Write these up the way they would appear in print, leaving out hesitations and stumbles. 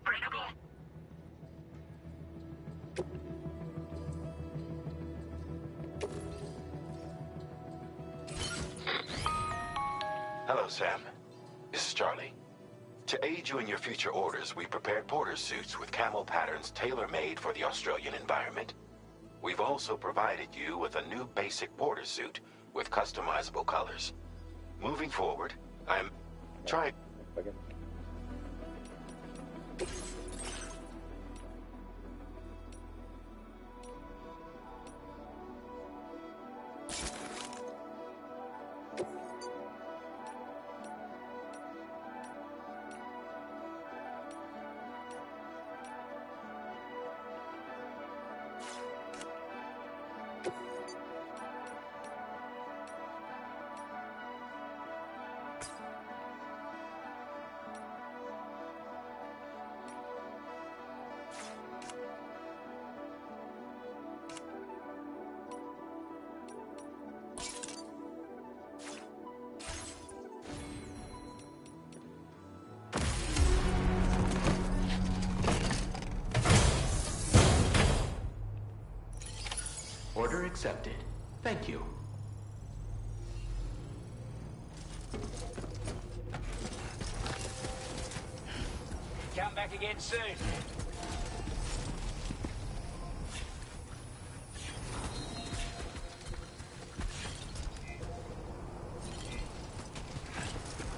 breakable. Hello, Sam. This is Charlie. To aid you in your future orders, we prepared porter suits with camel patterns tailor-made for the Australian environment. We've also provided you with a new basic porter suit with customizable colors. Moving forward, I'm trying... Okay. Order accepted. Thank you. Come back again soon.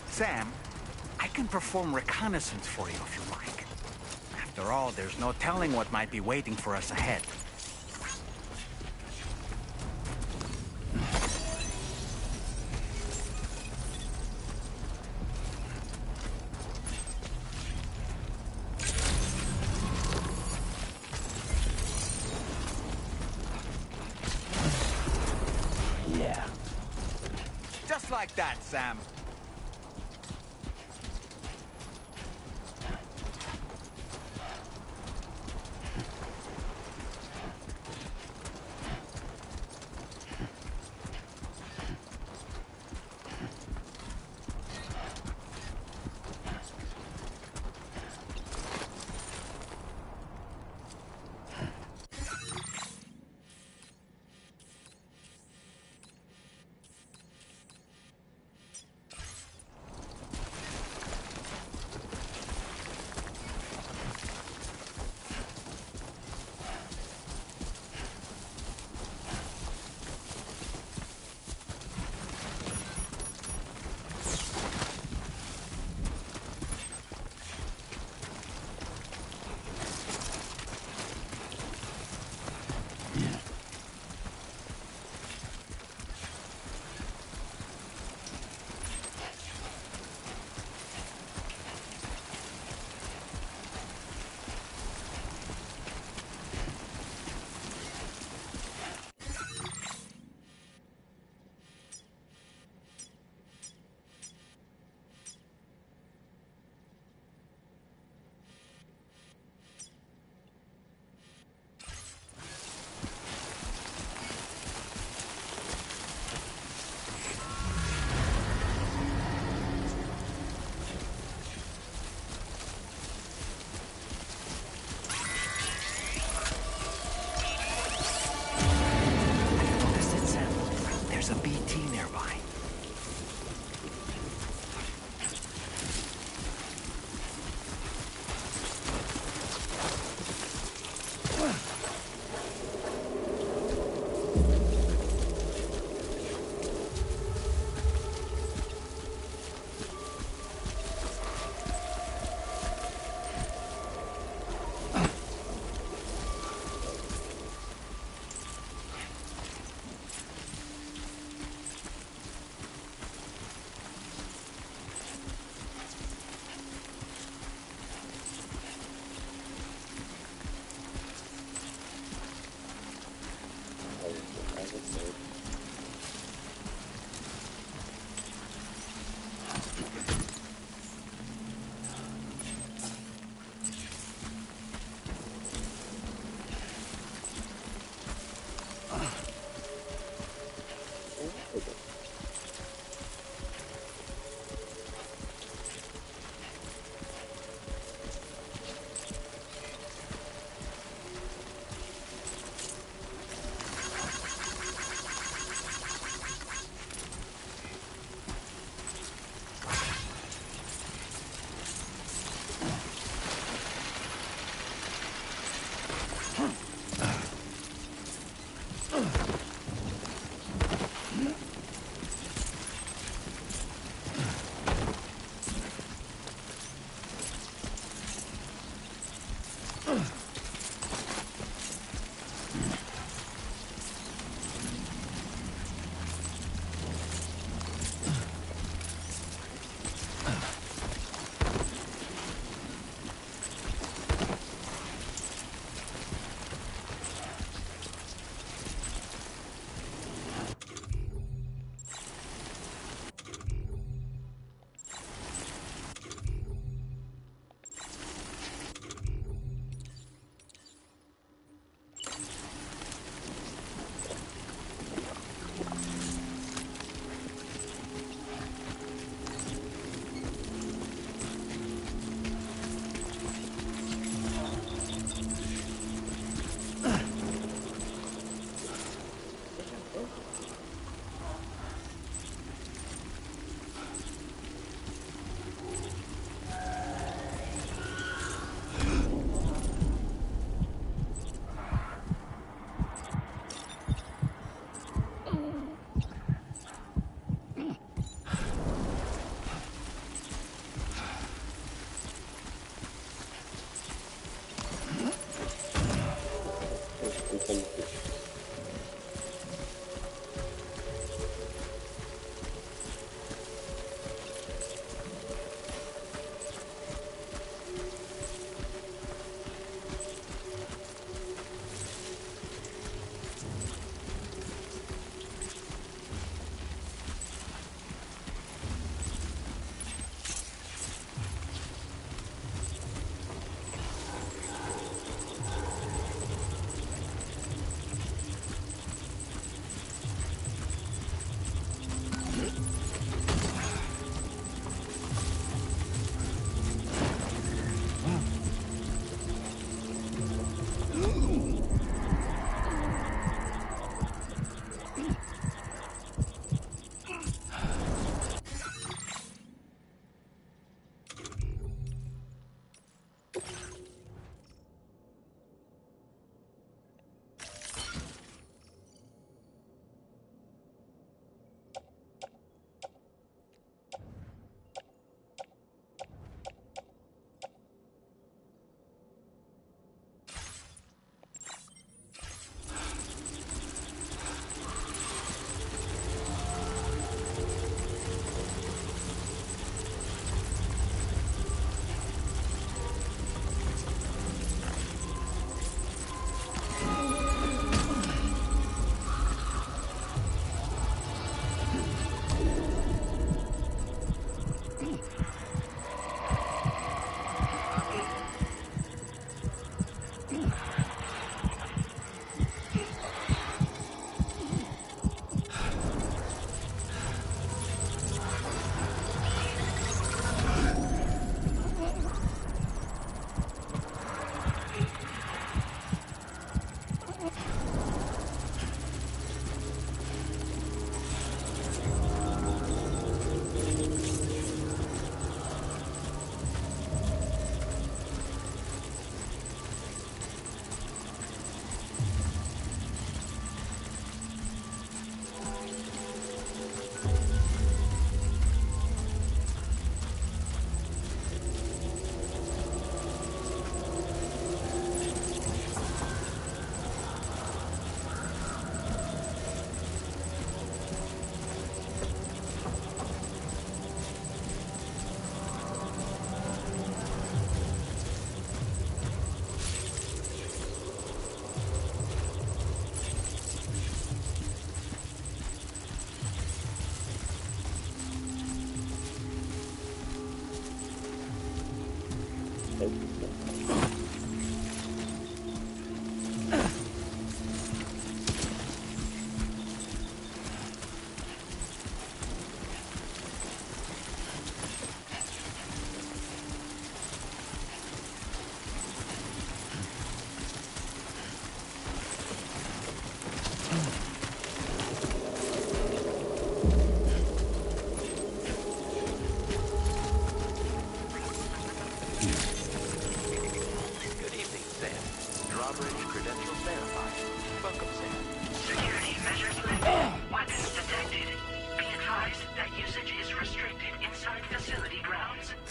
Sam, I can perform reconnaissance for you if you like. After all, there's no telling what might be waiting for us ahead. Yeah. Just like that, Sam.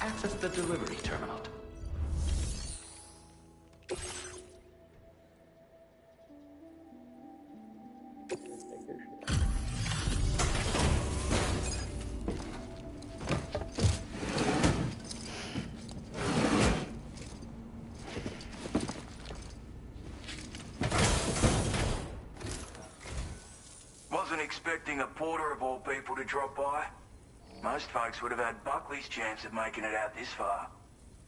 Access the delivery terminal. expecting a porter of all people to drop by. Most folks would have had Buckley's chance of making it out this far.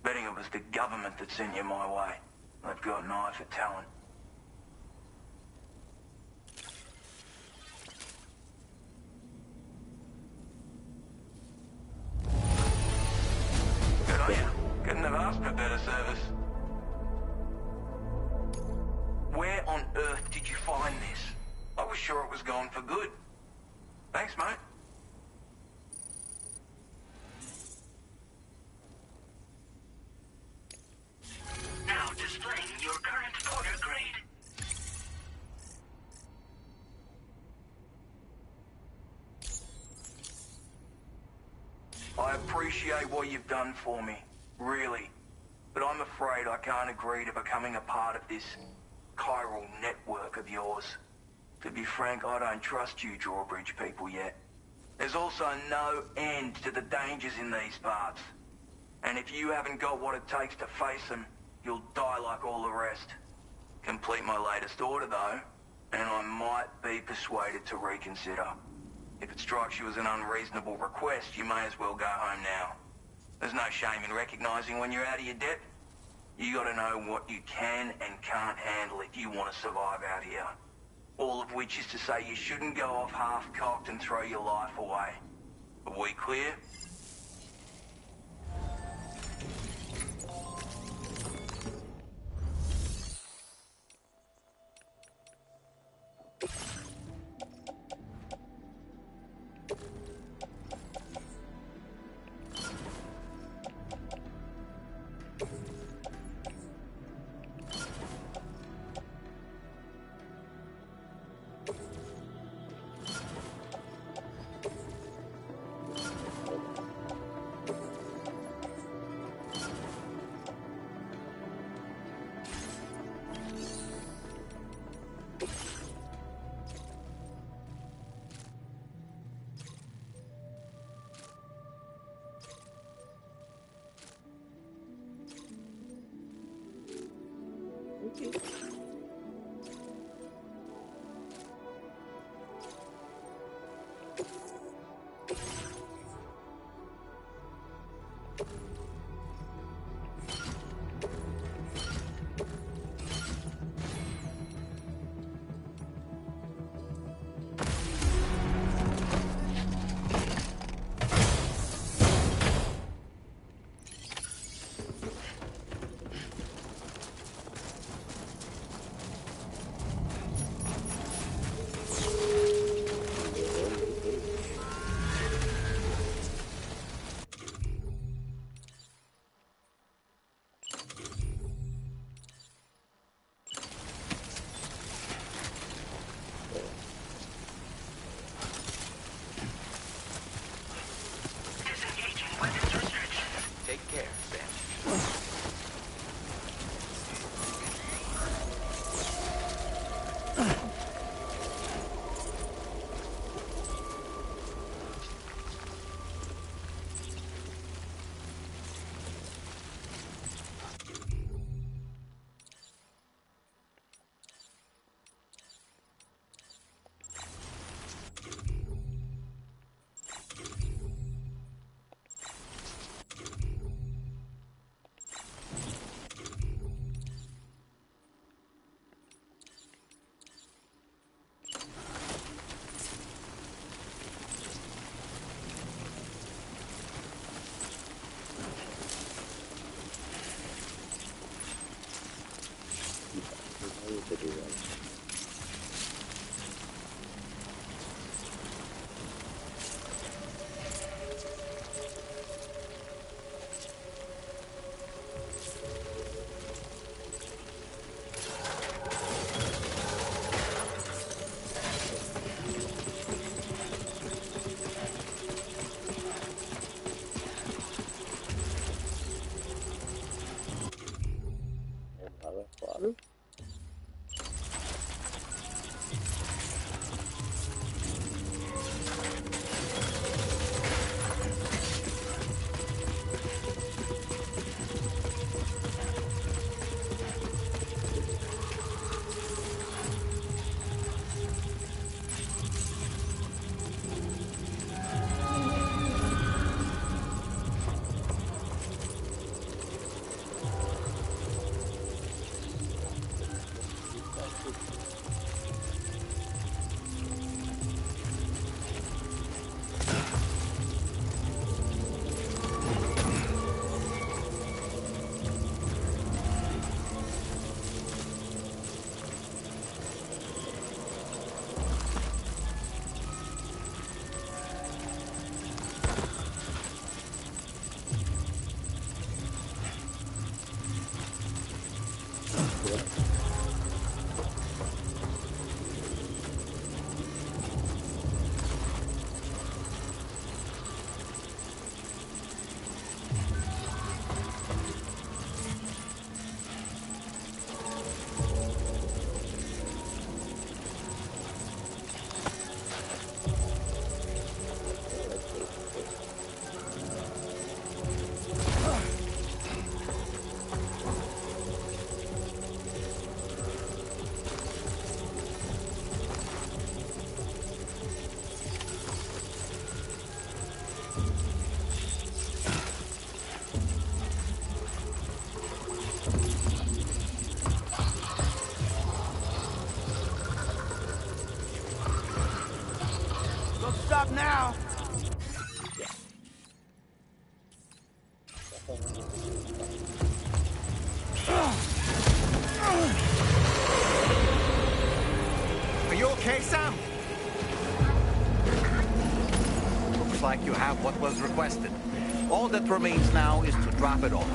Betting it was the government that sent you my way. They've got an eye for talent. Good on you. Couldn't have asked for better service. Where on earth did you find this? I was sure it was gone for good. Thanks, mate. Now displaying your current porter grade. I appreciate what you've done for me, really. But I'm afraid I can't agree to becoming a part of this chiral network of yours. To be frank, I don't trust you drawbridge people yet. There's also no end to the dangers in these parts. And if you haven't got what it takes to face them, you'll die like all the rest. Complete my latest order, though, and I might be persuaded to reconsider. If it strikes you as an unreasonable request, you may as well go home now. There's no shame in recognizing when you're out of your depth. You gotta know what you can and can't handle if you want to survive out here. All of which is to say you shouldn't go off half-cocked and throw your life away. Are we clear? Take care, Sam. Don't stop now. Are you okay, Sam? Looks like you have what was requested. All that remains now is to drop it off.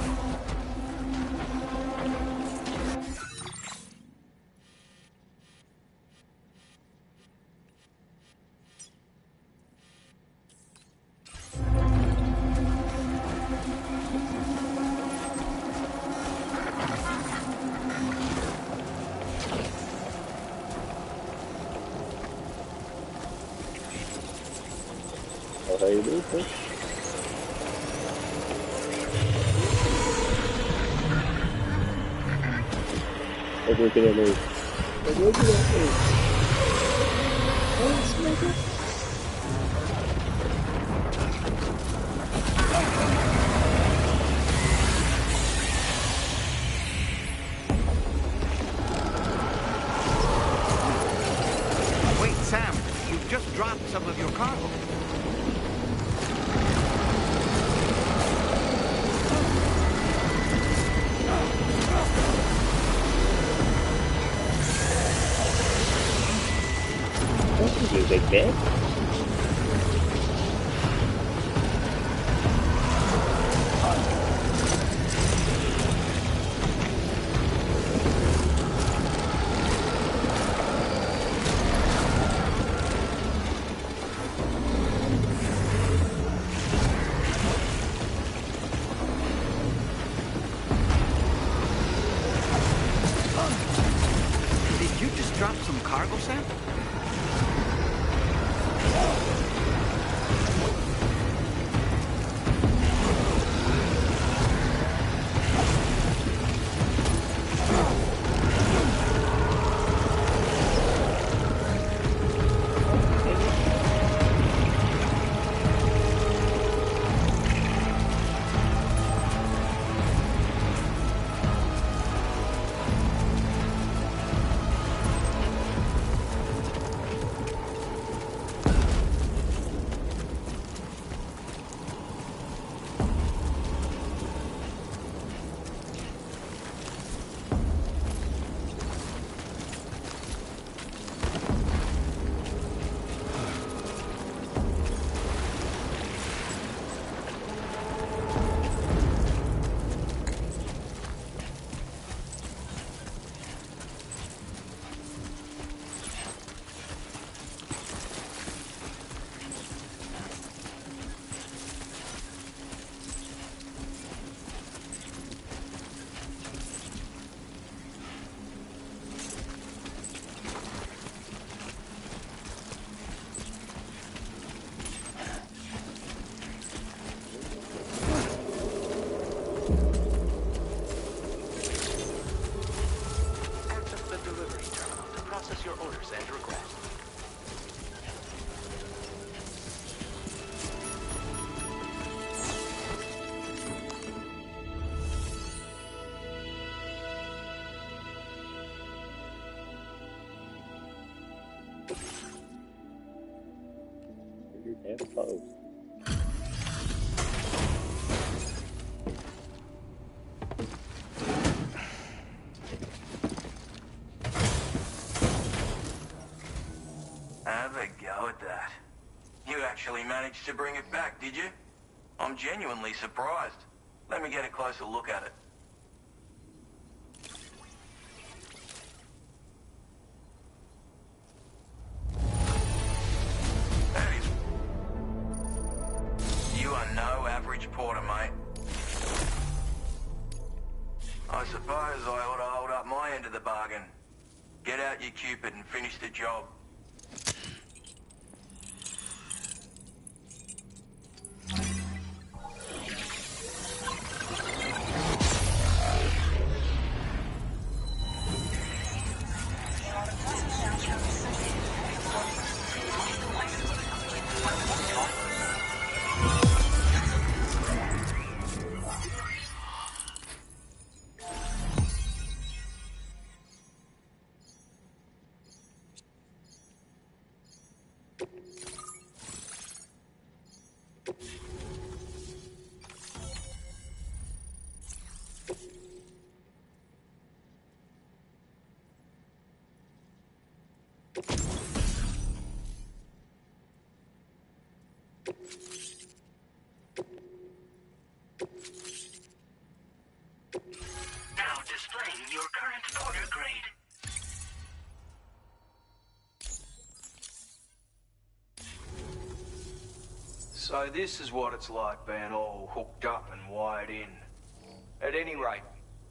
How you doing, sir? Look at that move. Look at that move. Oh, smoker. Wait, Sam, you've just dropped some of your cargo. Is it dead? Did you just drop some cargo, Sam? And close. Have a go at that. You actually managed to bring it back, did you? I'm genuinely surprised. Let me get a closer look at it. the bargain. Get out your Cupid and finish the job. Now displaying your current order grade. So this is what it's like being all hooked up and wired in. At any rate,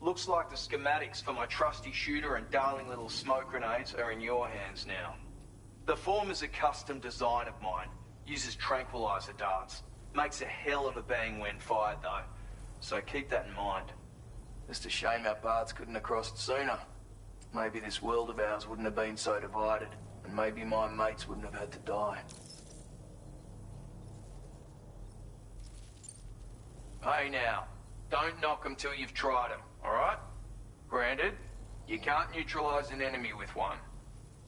looks like the schematics for my trusty shooter and darling little smoke grenades are in your hands now. The former's a custom design of mine. Uses tranquilizer darts. Makes a hell of a bang when fired though. So keep that in mind. Just a shame our paths couldn't have crossed sooner. Maybe this world of ours wouldn't have been so divided, and maybe my mates wouldn't have had to die. Hey now, don't knock them till you've tried them, alright? Granted, you can't neutralize an enemy with one,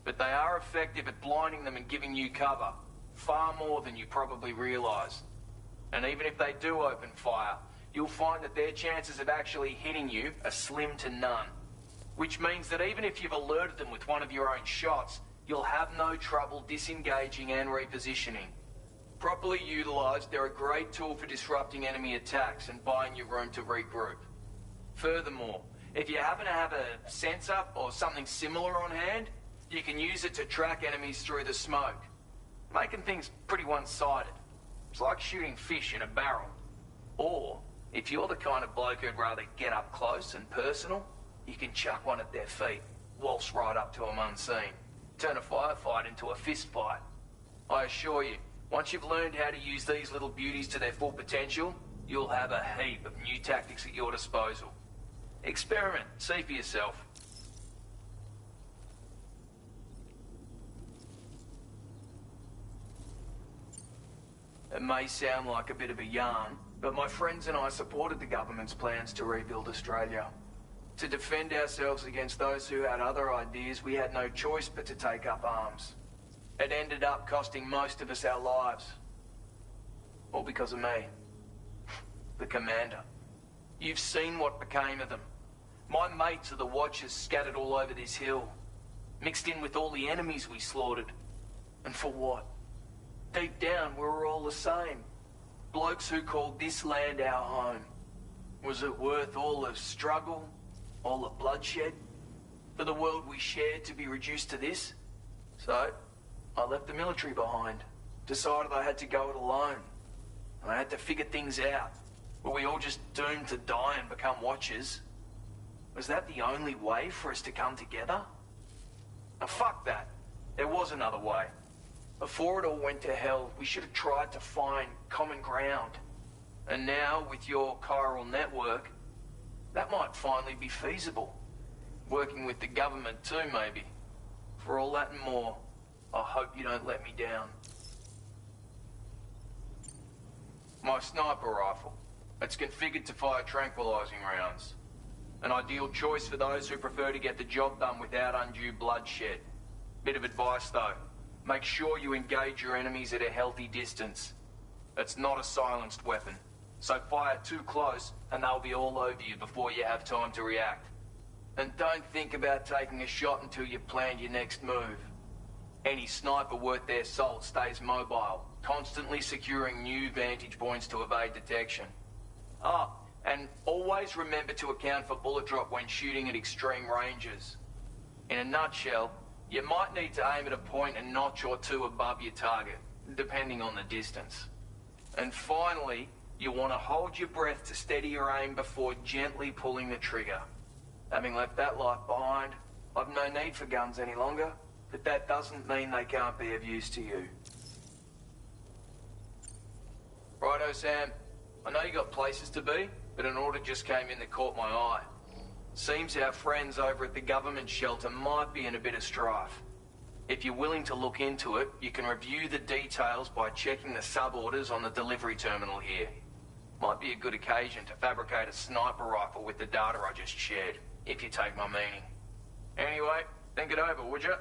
but they are effective at blinding them and giving you cover, far more than you probably realize. And even if they do open fire, you'll find that their chances of actually hitting you are slim to none. Which means that even if you've alerted them with one of your own shots, you'll have no trouble disengaging and repositioning. Properly utilized, they're a great tool for disrupting enemy attacks and buying you room to regroup. Furthermore, if you happen to have a sensor or something similar on hand, you can use it to track enemies through the smoke, making things pretty one-sided. It's like shooting fish in a barrel. Or, if you're the kind of bloke who'd rather get up close and personal, you can chuck one at their feet, waltz right up to them unseen, turn a firefight into a fist fight. I assure you, once you've learned how to use these little beauties to their full potential, you'll have a heap of new tactics at your disposal. Experiment, see for yourself. It may sound like a bit of a yarn, but my friends and I supported the government's plans to rebuild Australia. To defend ourselves against those who had other ideas, we had no choice but to take up arms. It ended up costing most of us our lives. All because of me. The commander. You've seen what became of them. My mates are the Watchers scattered all over this hill. Mixed in with all the enemies we slaughtered. And for what? Deep down, we were all the same. Blokes who called this land our home. Was it worth all the struggle? All the bloodshed? For the world we shared to be reduced to this? So, I left the military behind. Decided I had to go it alone. I had to figure things out. Were we all just doomed to die and become Watchers? Was that the only way for us to come together? Now fuck that. There was another way. Before it all went to hell, we should have tried to find common ground. And now, with your chiral network, that might finally be feasible. Working with the government too, maybe. For all that and more, I hope you don't let me down. My sniper rifle. It's configured to fire tranquilizing rounds. An ideal choice for those who prefer to get the job done without undue bloodshed. Bit of advice though. Make sure you engage your enemies at a healthy distance. It's not a silenced weapon, so fire too close and they'll be all over you before you have time to react. And don't think about taking a shot until you've planned your next move. Any sniper worth their salt stays mobile, constantly securing new vantage points to evade detection. Ah, and always remember to account for bullet drop when shooting at extreme ranges. In a nutshell, you might need to aim at a point a notch or two above your target, depending on the distance. And finally, you want to hold your breath to steady your aim before gently pulling the trigger. Having left that life behind, no need for guns any longer, but that doesn't mean they can't be of use to you. Righto, Sam. I know you got places to be, but an order just came in that caught my eye. Seems our friends over at the government shelter might be in a bit of strife. If you're willing to look into it, you can review the details by checking the sub-orders on the delivery terminal here. Might be a good occasion to fabricate a sniper rifle with the data I just shared, if you take my meaning. Anyway, think it over, would you?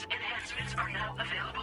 Enhancements are now available.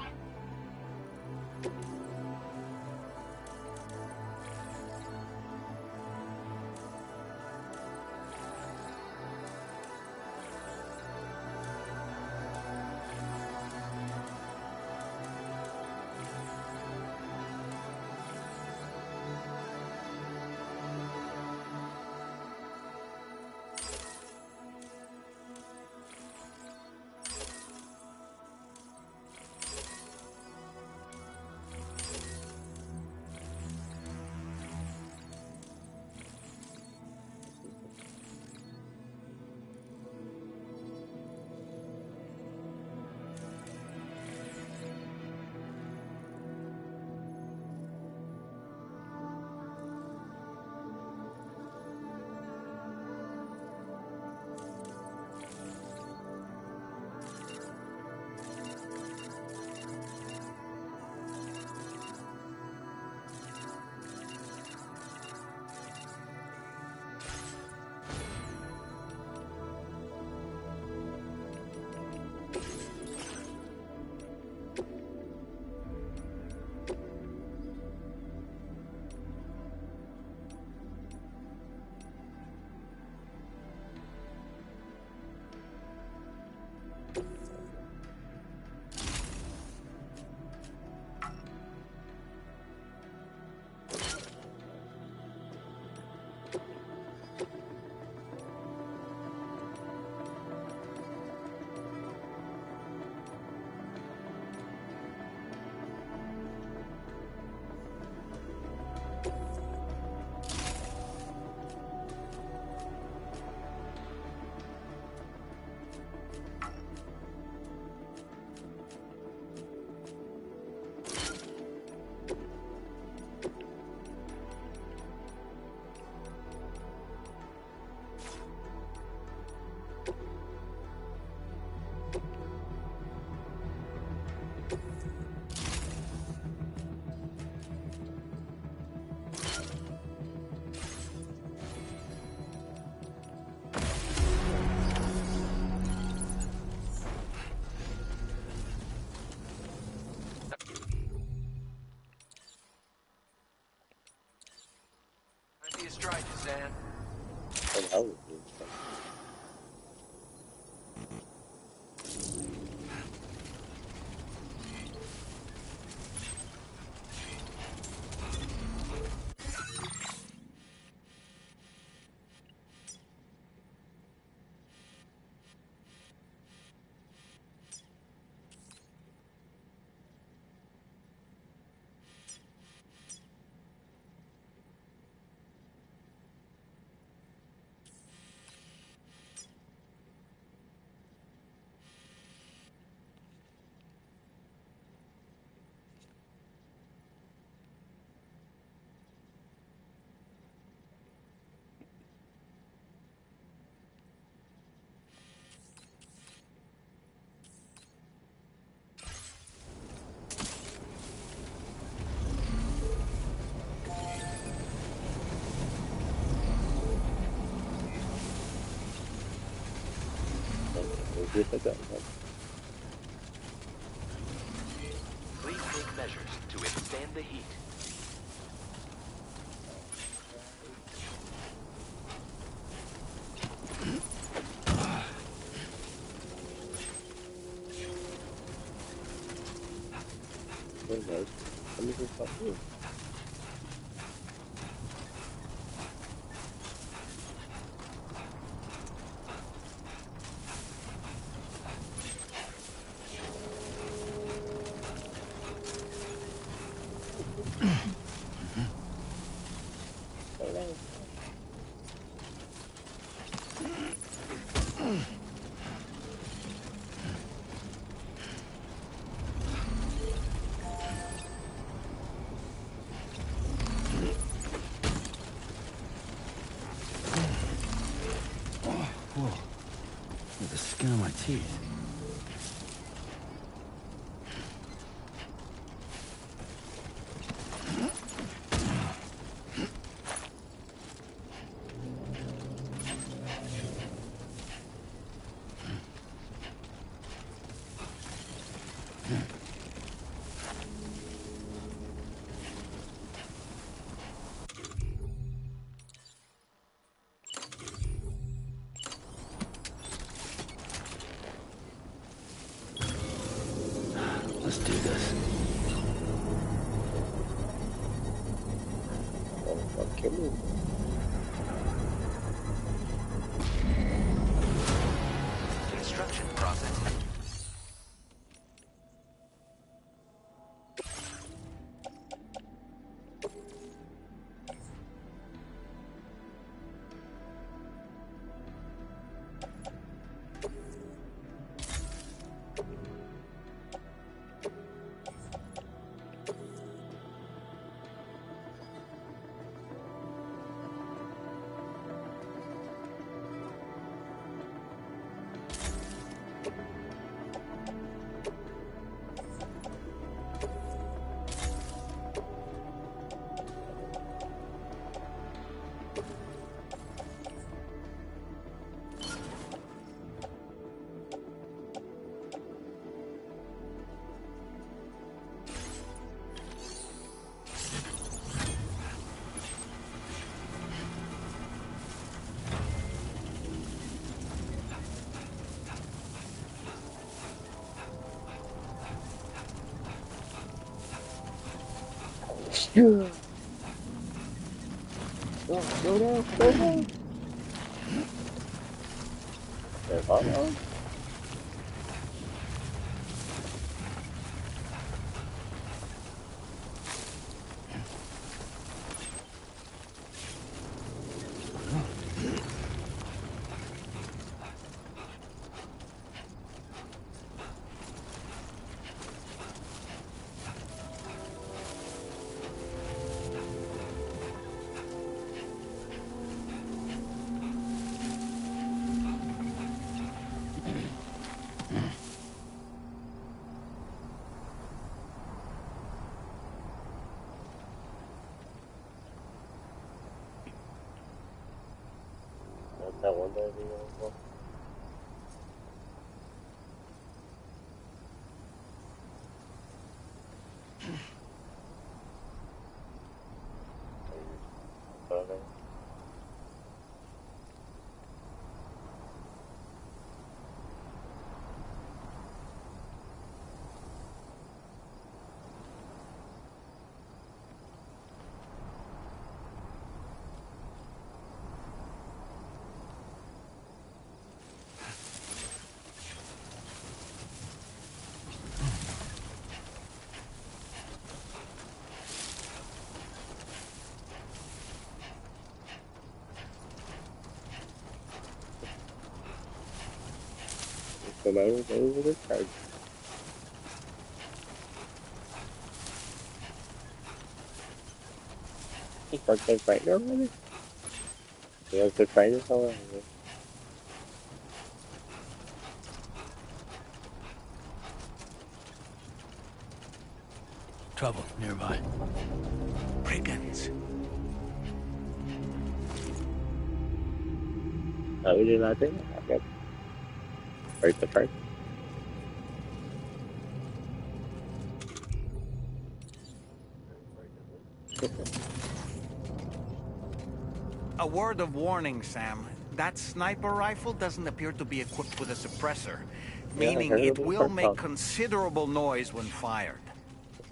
astride you, Sam. And how would you? Yes, I got it. Please take measures to withstand the heat. Very nice. Let me just stop here. With the skin on my teeth. Let's do this. Oh, fuck, kill me. Construction process. Yeah. Go down, go down. Hold on. That's that one day we go. Okay. No matter what they were charged. He worked that right now, really? He has to try this all over. Trouble nearby. Brigands. Oh, we did not do that. I guess. Break the first. A word of warning, Sam. That sniper rifle doesn't appear to be equipped with a suppressor, Yeah, I meaning heard it of it will first make off. considerable noise when fired.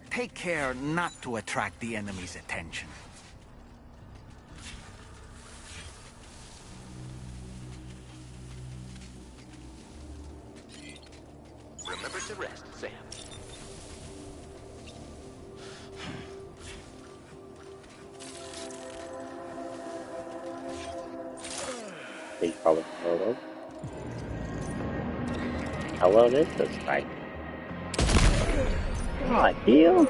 Take care not to attract the enemy's attention. Remember to rest, Sam. He's probably alone. How well is this fight? Aw, deal.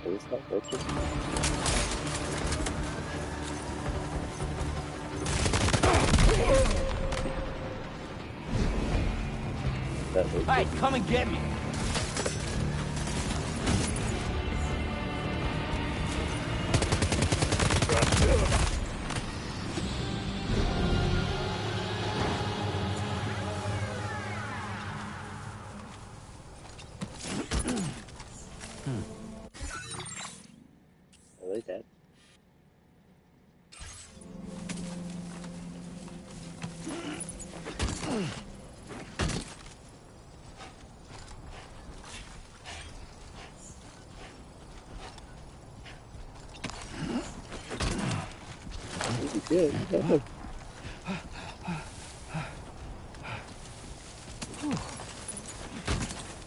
Is this not working? That working? Hey, come and get me. Are they dead? Good.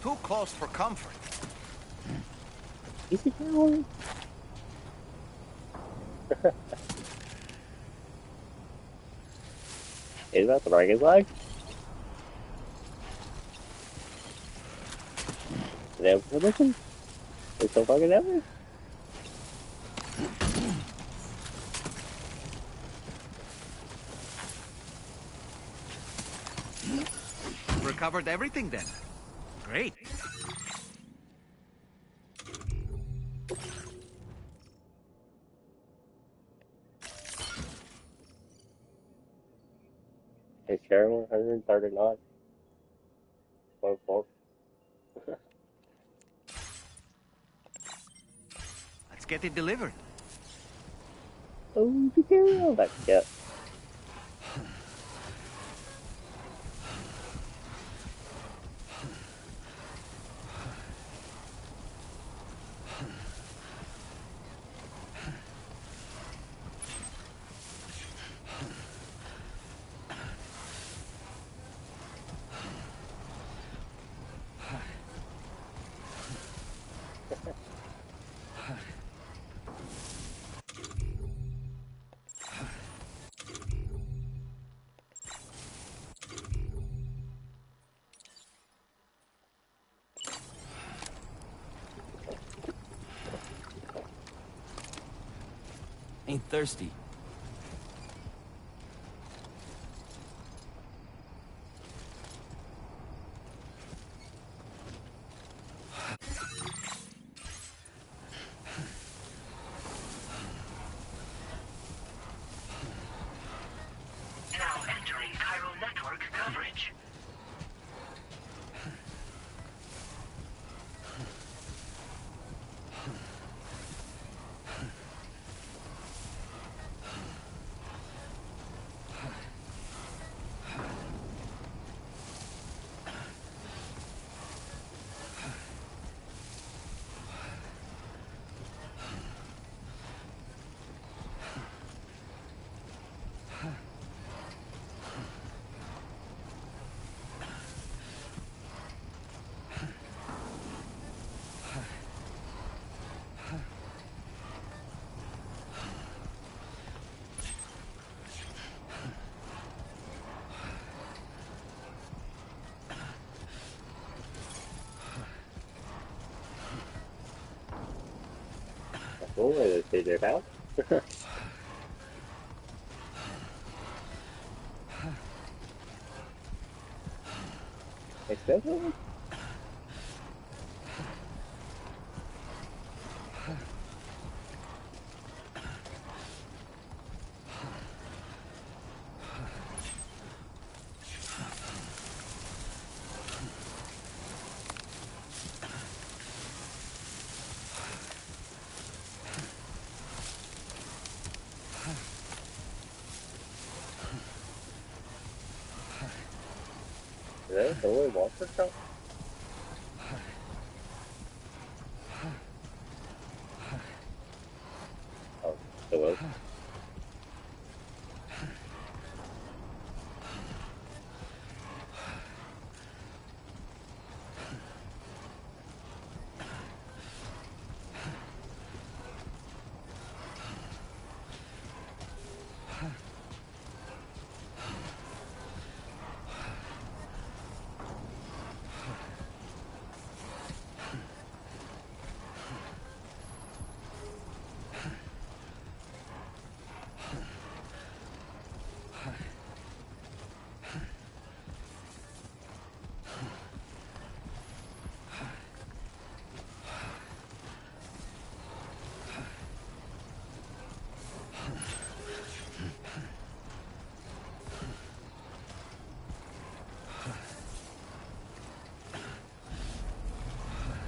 Too close for comfort. Easy going. Is that the Dragon's Eye? Damn permission? It's so fucking epic. Recovered everything then. Great. It's sharing 130 knots. 1.4. Let's get it delivered. Oh, be careful. Let's get. Ain't thirsty. Now entering chiral network coverage. Oh, they see their house. Expensive? Is that the way Walker shot? Oh, it was.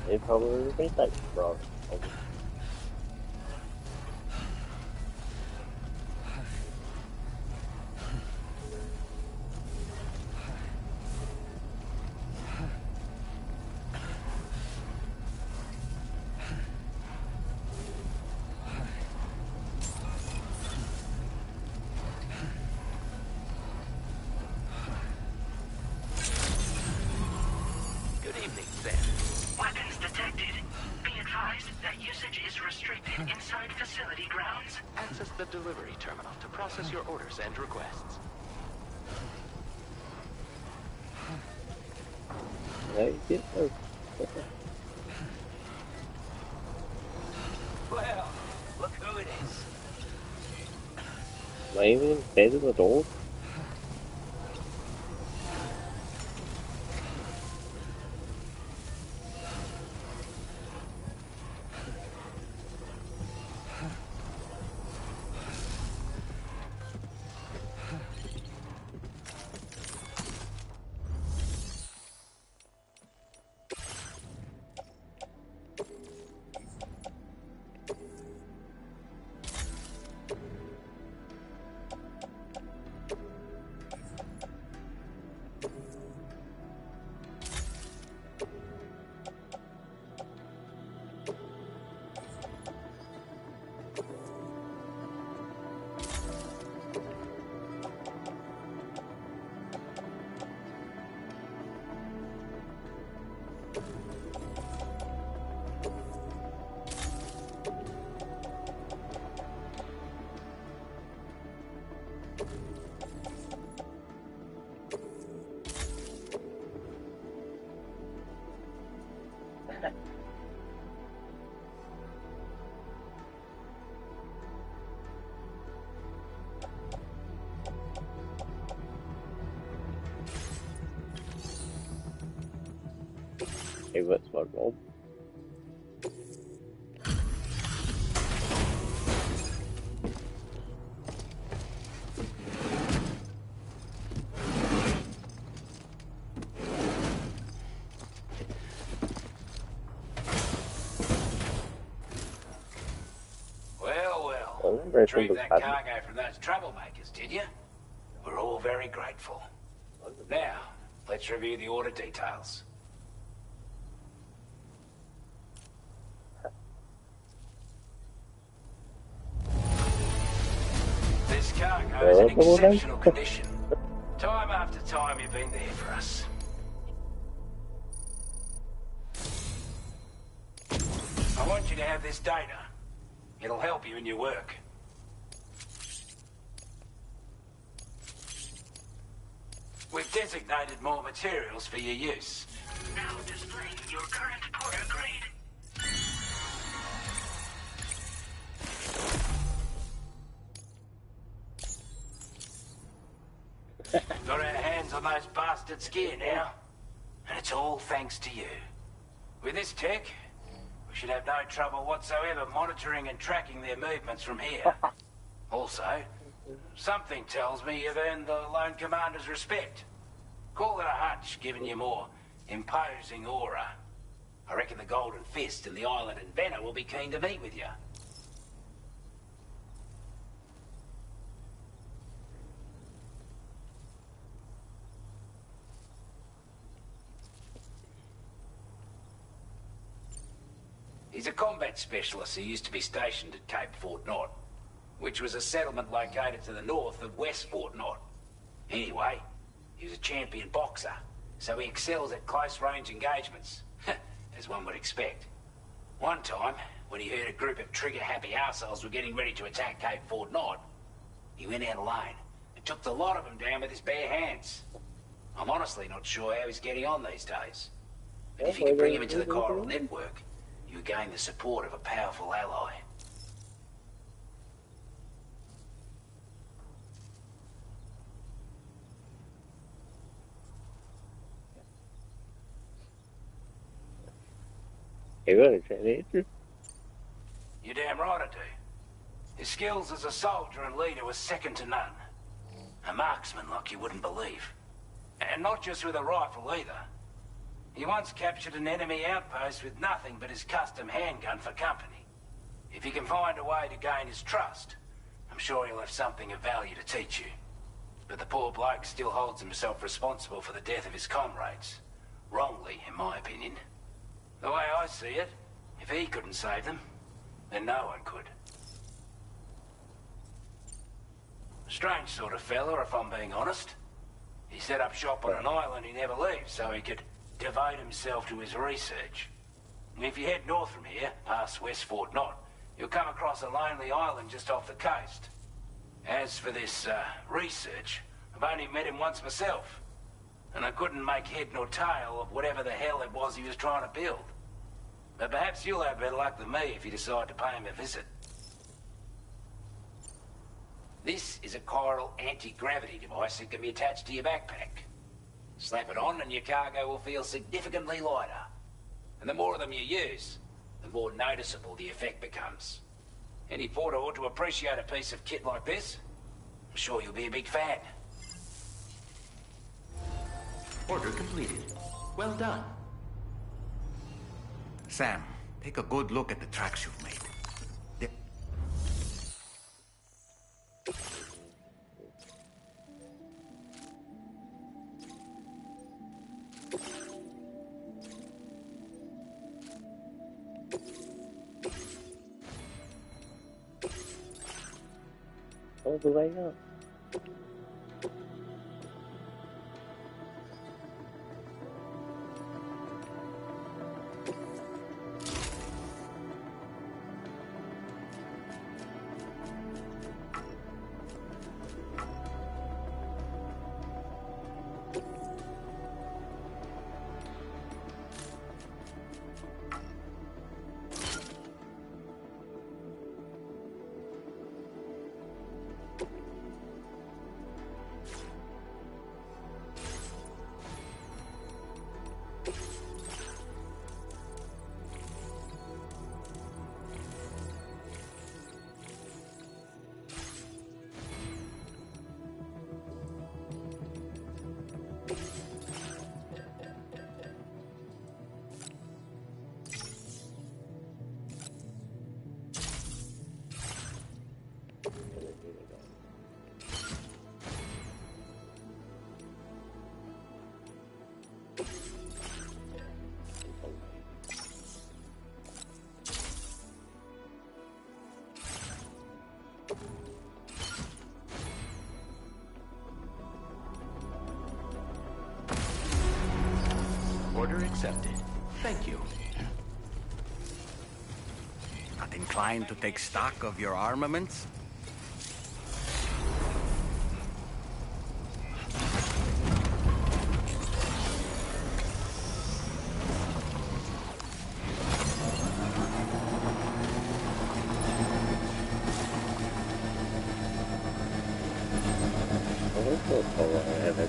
They probably think that's wrong. Good evening, Sam. Weapons detected. Be advised that usage is restricted inside facility grounds. Access the delivery terminal to process your orders and requests. Right? Yeah. Well, look who it is. Am I even inside of the door? Hey, what's my role? Well, very retrieve simple that pattern. cargo from those troublemakers, did you? We're all very grateful. Now, let's review the order details. This cargo is in exceptional condition. Time after time, you've been there for us. I want you to have this data. It'll help you in your work. We've designated more materials for your use. Now displaying your current porter grade. Got our hands on those bastards' gear now. And it's all thanks to you. With this tech, we should have no trouble whatsoever monitoring and tracking their movements from here. Also, something tells me you've earned the Lone Commander's respect. Call it a hunch, giving you more imposing aura. I reckon the Golden Fist and the island inventor will be keen to meet with you. He's a combat specialist who used to be stationed at Cape Fort Knot, which was a settlement located to the north of West Fort Knot. Anyway, he was a champion boxer, so he excels at close-range engagements, as one would expect. One time, when he heard a group of trigger-happy arseholes were getting ready to attack Cape Fort Knot, he went out alone and took the lot of them down with his bare hands. I'm honestly not sure how he's getting on these days. But if you can bring him into the chiral network, you gain the support of a powerful ally. You're gonna train it. You're damn right I do. His skills as a soldier and leader were second to none. A marksman like you wouldn't believe. And not just with a rifle either. He once captured an enemy outpost with nothing but his custom handgun for company. If you can find a way to gain his trust, I'm sure he'll have something of value to teach you. But the poor bloke still holds himself responsible for the death of his comrades. Wrongly, in my opinion. The way I see it, if he couldn't save them, then no one could. Strange sort of fella, if I'm being honest. He set up shop on an island he never leaves so he could devote himself to his research. If you head north from here, past West Fort Knot, you'll come across a lonely island just off the coast. As for this, research, I've only met him once myself, and I couldn't make head nor tail of whatever the hell it was he was trying to build. But perhaps you'll have better luck than me if you decide to pay him a visit. This is a chiral anti-gravity device that can be attached to your backpack. Slap it on and your cargo will feel significantly lighter. And the more of them you use, the more noticeable the effect becomes. Any porter ought to appreciate a piece of kit like this. I'm sure you'll be a big fan. Order completed. Well done. Sam, take a good look at the tracks you've made. All the way up. Order accepted. Thank you. Not inclined to take stock of your armaments? still so long ahead.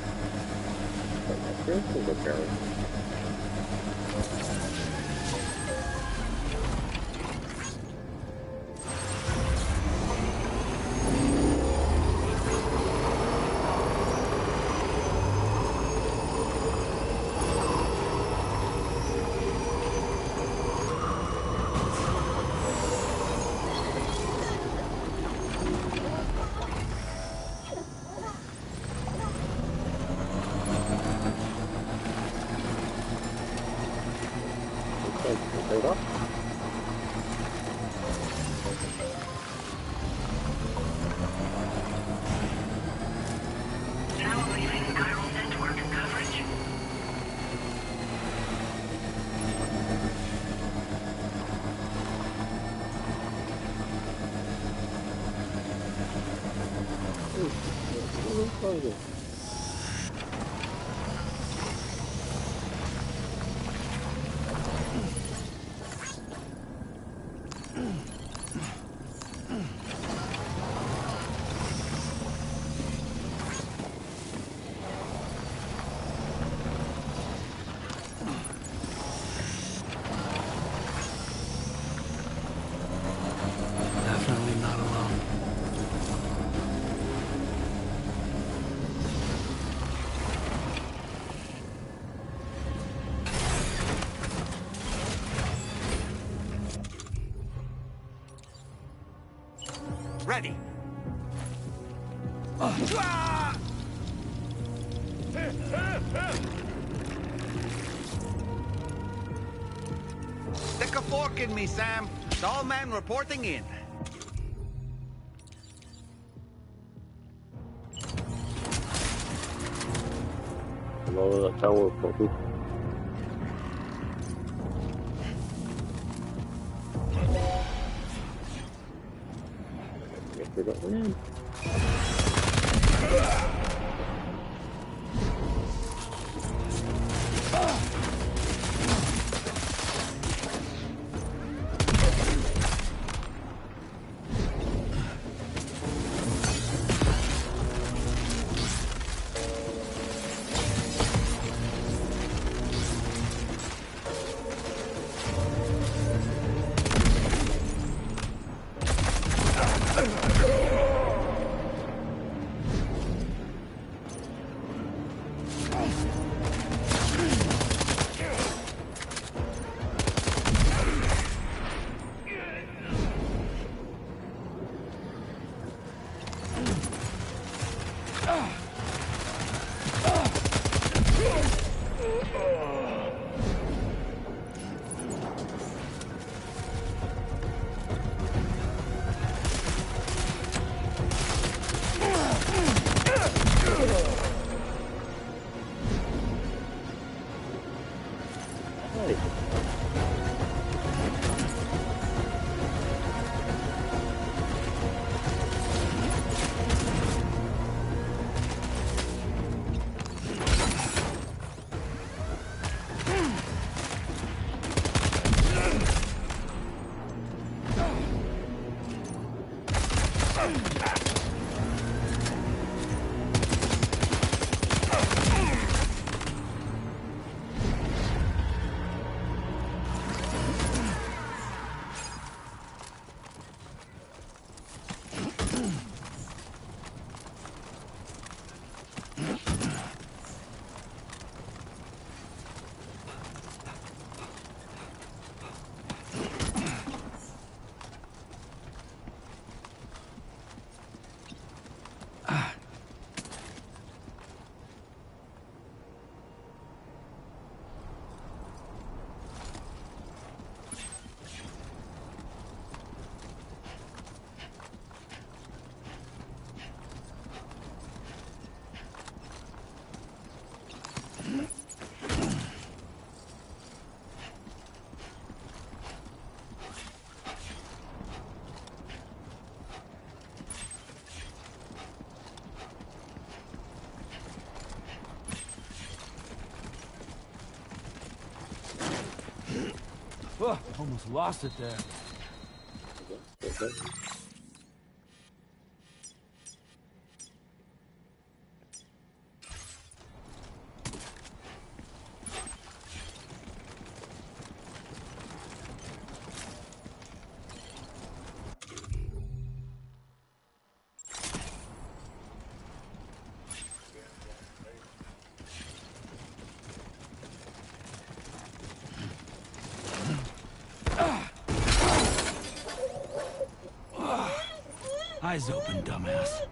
But my first will go down. Right off. Now leaving chiral network coverage. Definitely not alone. Ready. Stick a fork in me, Sam. Tall man reporting in. Lower the tower for me. Guess we're going in. Oh, almost lost it there. eyes open, dumbass.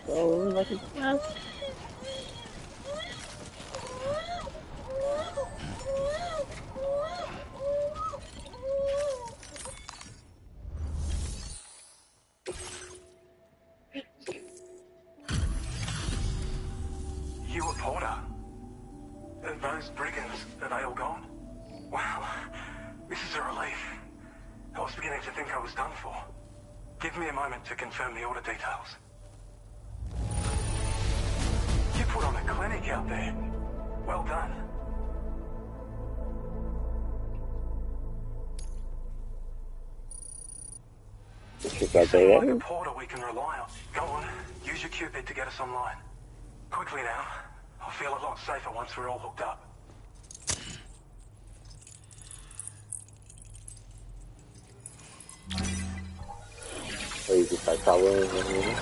Oh, like a mouse. You a Porter? Those brigands, are they all gone? Wow, this is a relief. I was beginning to think I was done for. Give me a moment to confirm the order details. You put on a clinic out there. Well done. Seem like a porter we can rely on. Go on, use your Cupid to get us online. Quickly now. I'll feel a lot safer once we're all hooked up. So you just start following him.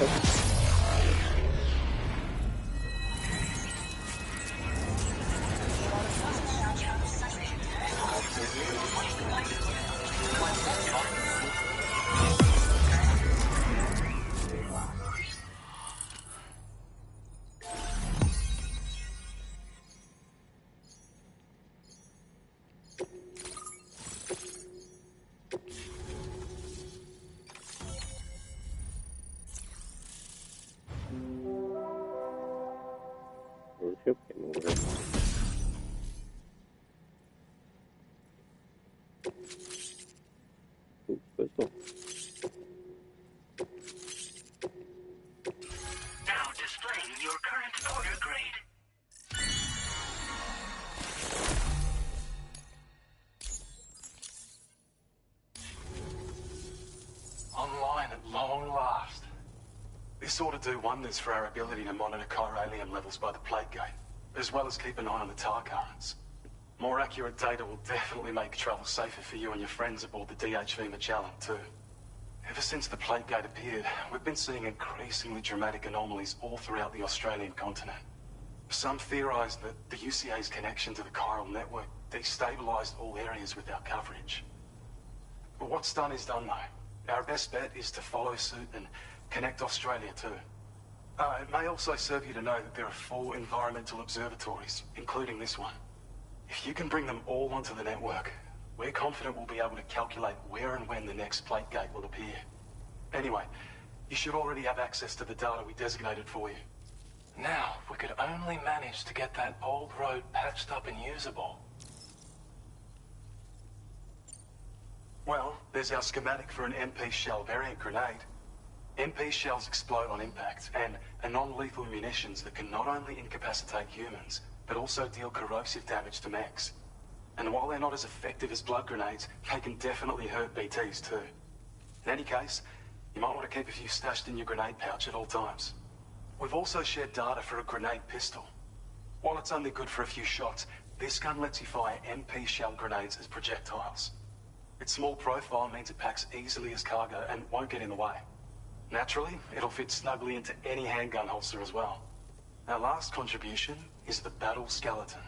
Now displaying your current order grade. Online at long last. This ought to do wonders for our ability to monitor chiralium levels by the plague gate, as well as keep an eye on the tar currents. More accurate data will definitely make travel safer for you and your friends aboard the DHV Magellan, too. Ever since the plague gate appeared, we've been seeing increasingly dramatic anomalies all throughout the Australian continent. Some theorise that the UCA's connection to the chiral network destabilised all areas with our coverage. But what's done is done, though. Our best bet is to follow suit and connect Australia too. It may also serve you to know that there are 4 environmental observatories, including this one. If you can bring them all onto the network, we're confident we'll be able to calculate where and when the next plate gate will appear. Anyway, you should already have access to the data we designated for you. Now, if we could only manage to get that old road patched up and usable. Well, there's our schematic for an MP shell variant grenade. MP shells explode on impact, and are non-lethal munitions that can not only incapacitate humans, but also deal corrosive damage to mechs. And while they're not as effective as blood grenades, they can definitely hurt BTs too. In any case, you might want to keep a few stashed in your grenade pouch at all times. We've also shared data for a grenade pistol. While it's only good for a few shots, this gun lets you fire MP shell grenades as projectiles. Its small profile means it packs easily as cargo and won't get in the way. Naturally, it'll fit snugly into any handgun holster as well. Our last contribution is the battle skeleton.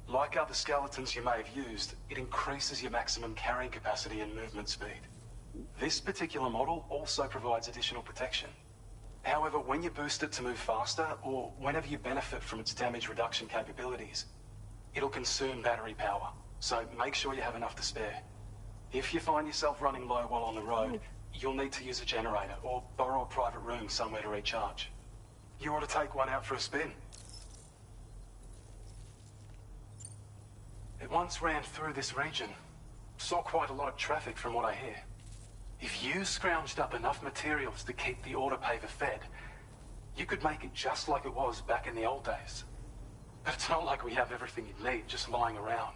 Like other skeletons you may have used, it increases your maximum carrying capacity and movement speed. This particular model also provides additional protection. However, when you boost it to move faster, or whenever you benefit from its damage reduction capabilities, it'll consume battery power, so make sure you have enough to spare. If you find yourself running low while on the road, you'll need to use a generator or borrow a private room somewhere to recharge. You ought to take one out for a spin. It once ran through this region. Saw quite a lot of traffic from what I hear. If you scrounged up enough materials to keep the autopaver fed, you could make it just like it was back in the old days. But it's not like we have everything you need just lying around.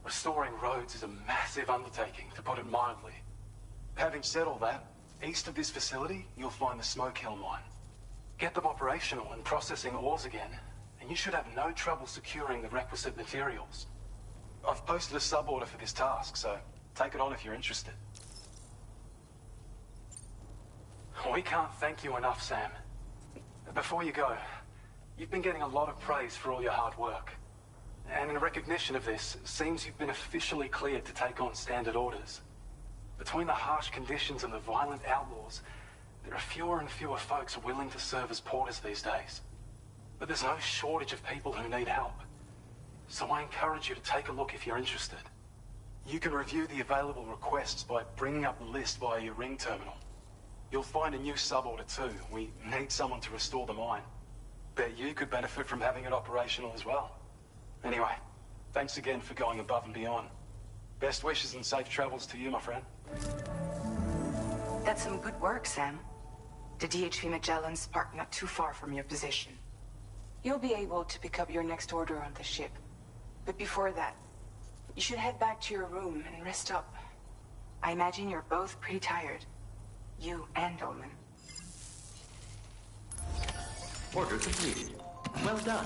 Restoring roads is a massive undertaking, to put it mildly. Having said all that, east of this facility, you'll find the Smoke Hill mine. Get them operational and processing ores again, and you should have no trouble securing the requisite materials. I've posted a sub-order for this task, so take it on if you're interested. We can't thank you enough, Sam. Before you go, you've been getting a lot of praise for all your hard work. And in recognition of this, it seems you've been officially cleared to take on standard orders. Between the harsh conditions and the violent outlaws, there are fewer and fewer folks willing to serve as porters these days. But there's no shortage of people who need help. So I encourage you to take a look if you're interested. You can review the available requests by bringing up the list via your ring terminal. You'll find a new sub-order too. We need someone to restore the mine. Bet you could benefit from having it operational as well. Anyway, thanks again for going above and beyond. Best wishes and safe travels to you, my friend. That's some good work, Sam. The DHV Magellan's parked not too far from your position. You'll be able to pick up your next order on the ship. But before that, you should head back to your room and rest up. I imagine you're both pretty tired. You and Dolman. Order completed. Well done.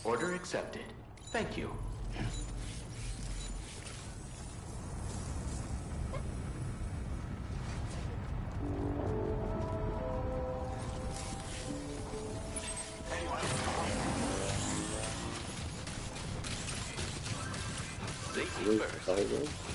Order accepted. Thank you. Safety first.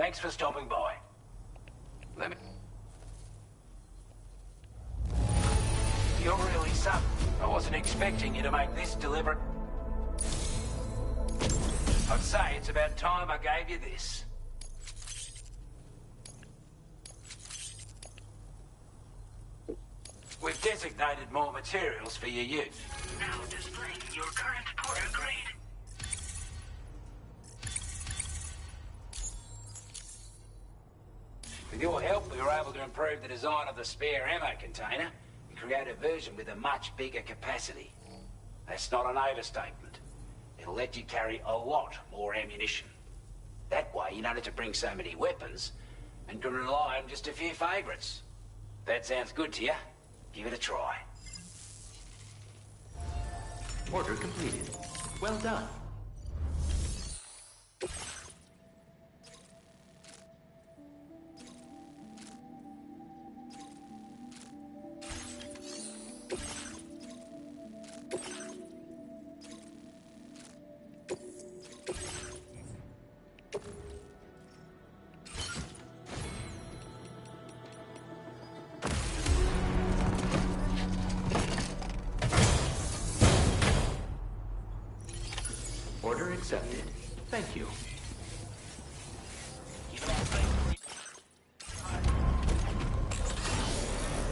Thanks for stopping by. Let me... You're really something. I wasn't expecting you to make this deliberate. I'd say it's about time I gave you this. We've designated more materials for your use. Now displaying your current Porter grade. With your help, we were able to improve the design of the spare ammo container and create a version with a much bigger capacity. That's not an overstatement. It'll let you carry a lot more ammunition. That way, you don't have to bring so many weapons and can rely on just a few favourites. That sounds good to you? Give it a try. Order completed. Well done. Order accepted. Thank you.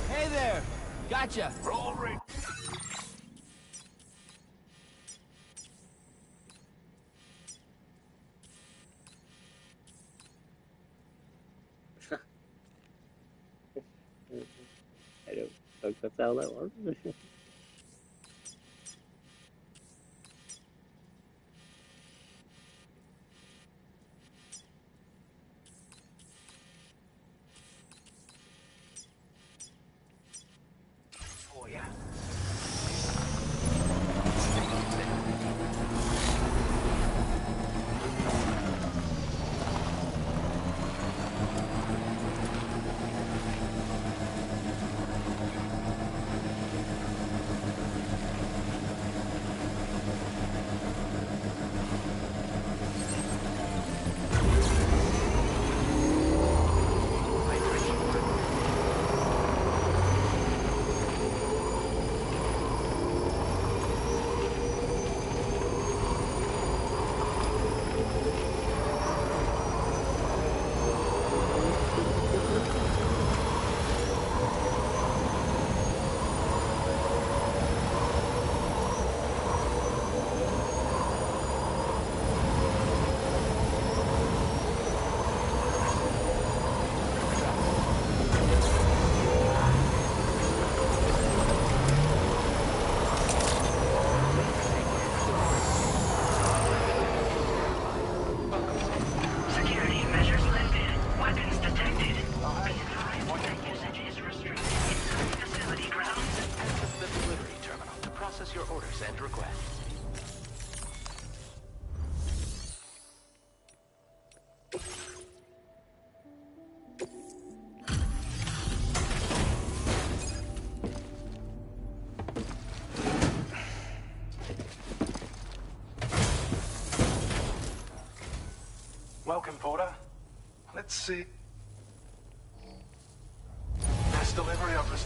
Hey there! Gotcha! Roll ready. I don't think that's how that works. For ya. Security measures lifted. Weapons detected. Be advised that usage is restricted inside facility grounds. Head to the delivery terminal to process your orders and requests. Welcome, Porter. Let's see. Mass delivery of this.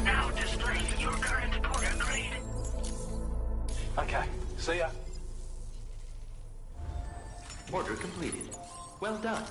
Now displaying your current Porter grade. Okay, see ya. Order completed. Well done.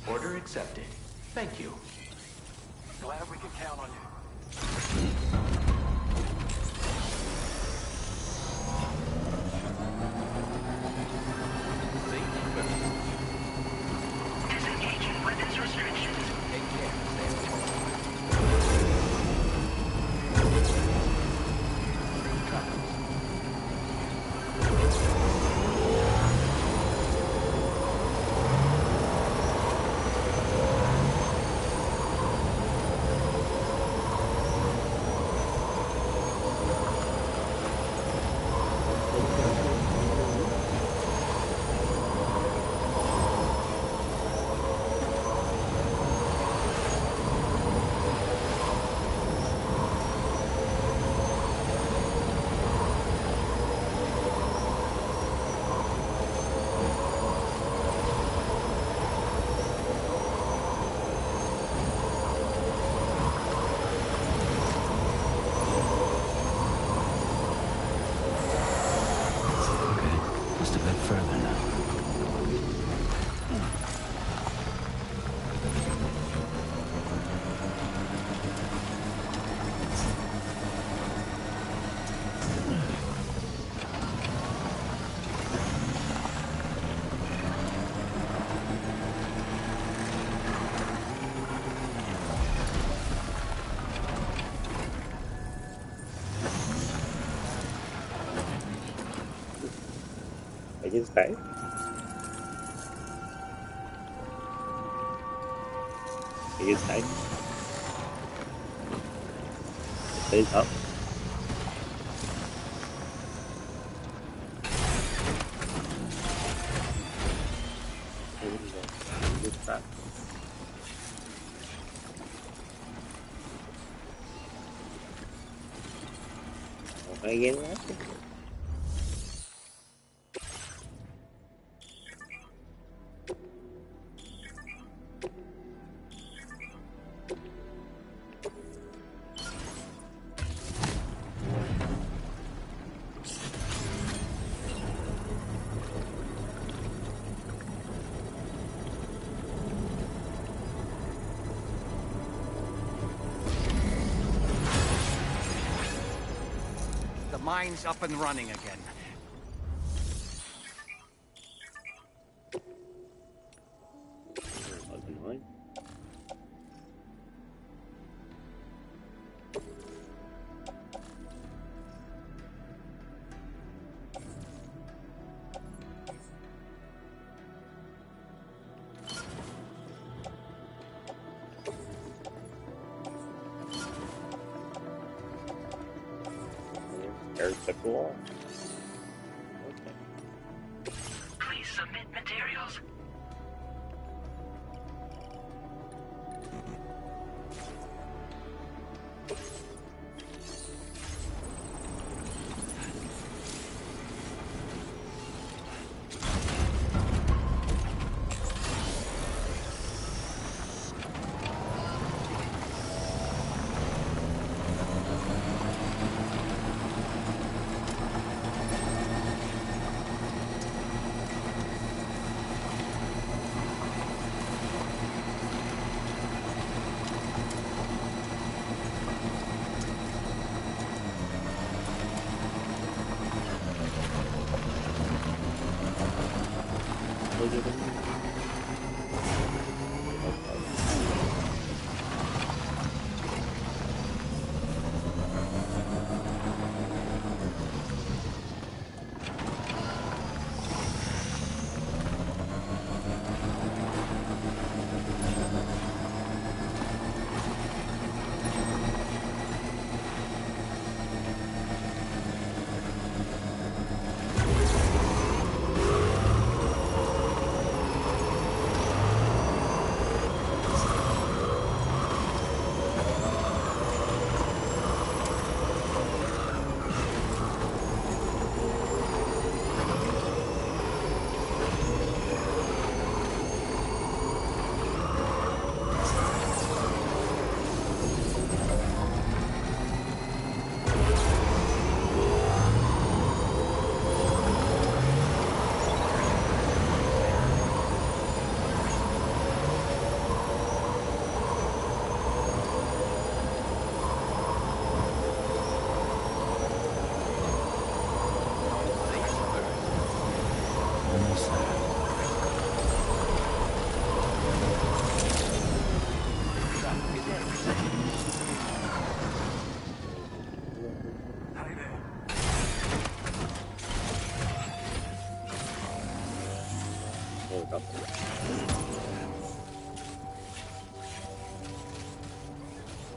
Order accepted. Thank you. Glad we can count on you. Safety first. Disengaging weapons restrictions. Take care. Take his time. Take his time. Stays up. Again, The mine's up and running again. There's the wall. Please submit materials.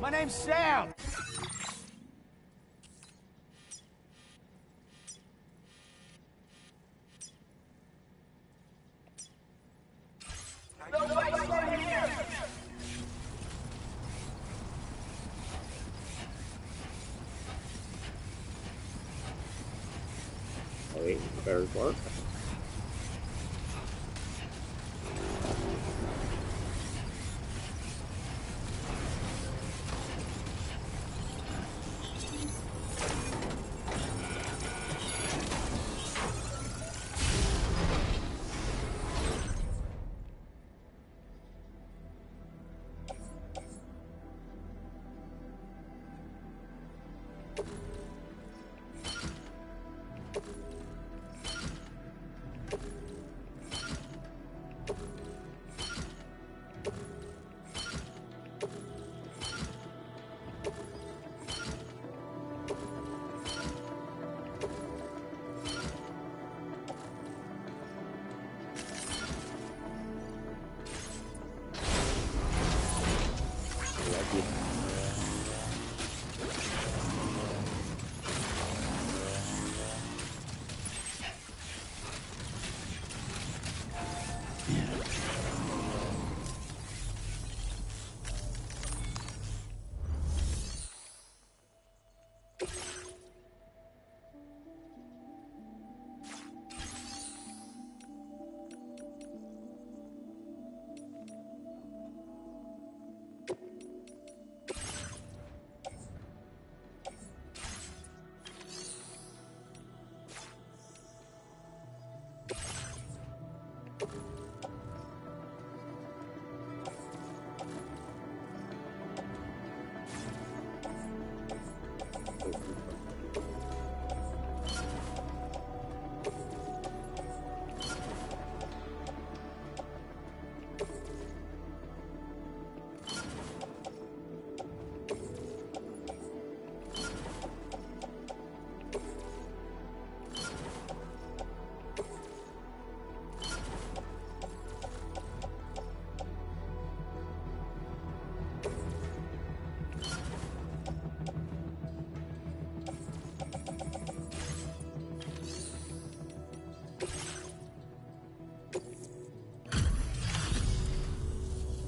My name's Sam. Wait, better work. key.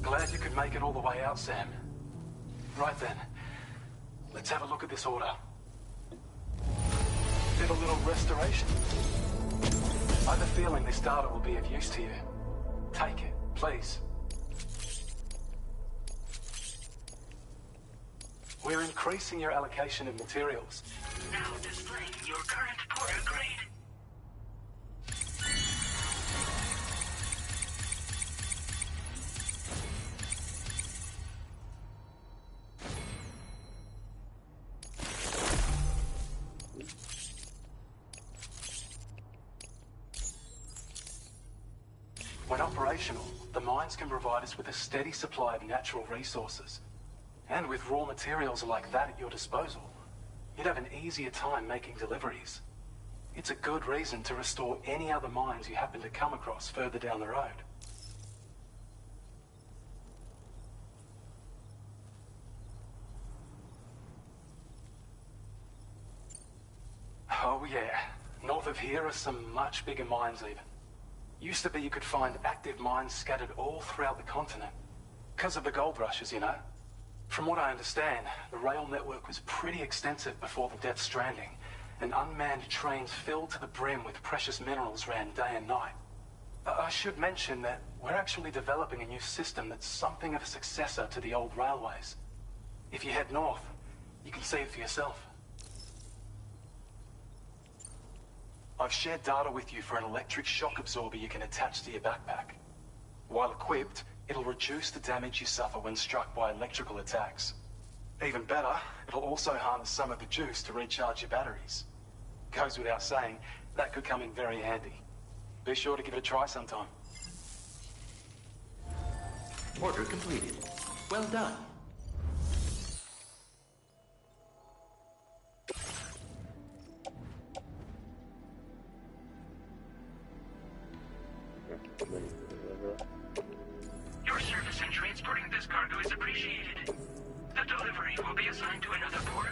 Glad you could make it all the way out, Sam. Right then, let's have a look at this order. Did a little restoration. I have a feeling this data will be of use to you. Take it, please. We're increasing your allocation of materials. Now displaying your current porter grade. When operational, the mines can provide us with a steady supply of natural resources. And with raw materials like that at your disposal, you'd have an easier time making deliveries. It's a good reason to restore any other mines you happen to come across further down the road. Oh yeah, north of here are some much bigger mines even. Used to be you could find active mines scattered all throughout the continent. Because of the gold rushes, you know. From what I understand, the rail network was pretty extensive before the Death Stranding, and unmanned trains filled to the brim with precious minerals ran day and night. I should mention that we're actually developing a new system that's something of a successor to the old railways. If you head north, you can see it for yourself. I've shared data with you for an electric shock absorber you can attach to your backpack. While equipped, it'll reduce the damage you suffer when struck by electrical attacks. Even better, it'll also harness some of the juice to recharge your batteries. Goes without saying, that could come in very handy. Be sure to give it a try sometime. Order completed. Well done. Your service in transporting this cargo is appreciated. The delivery will be assigned to another porter.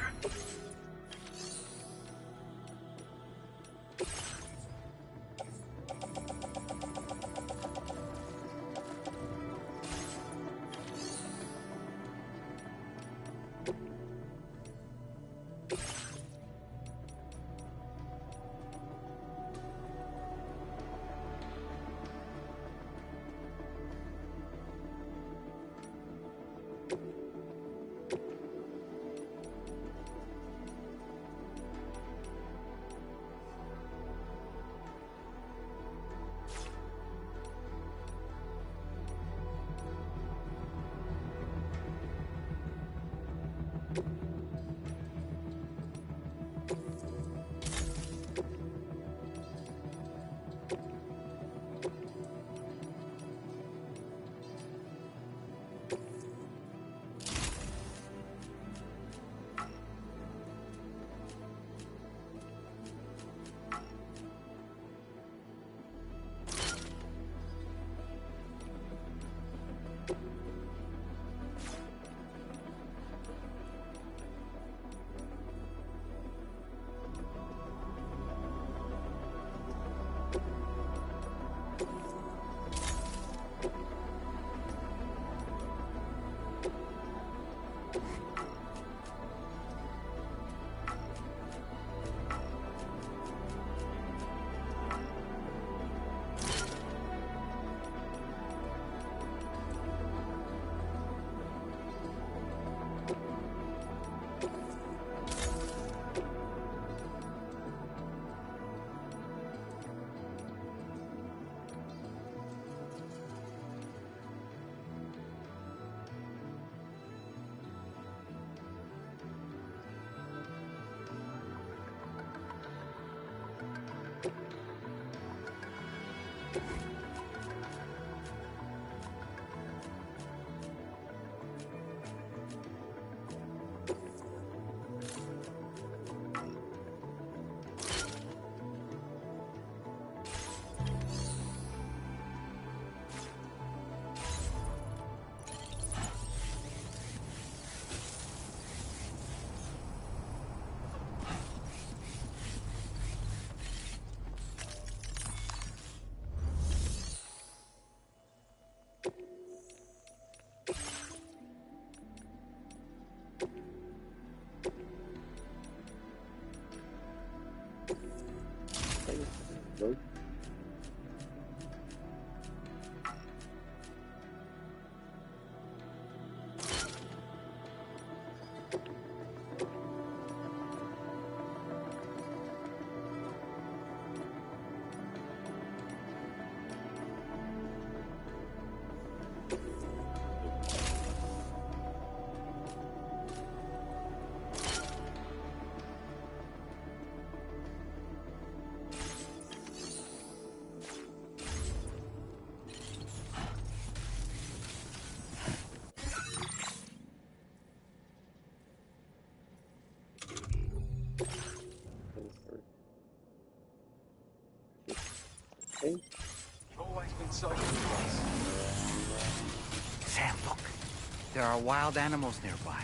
There are wild animals nearby.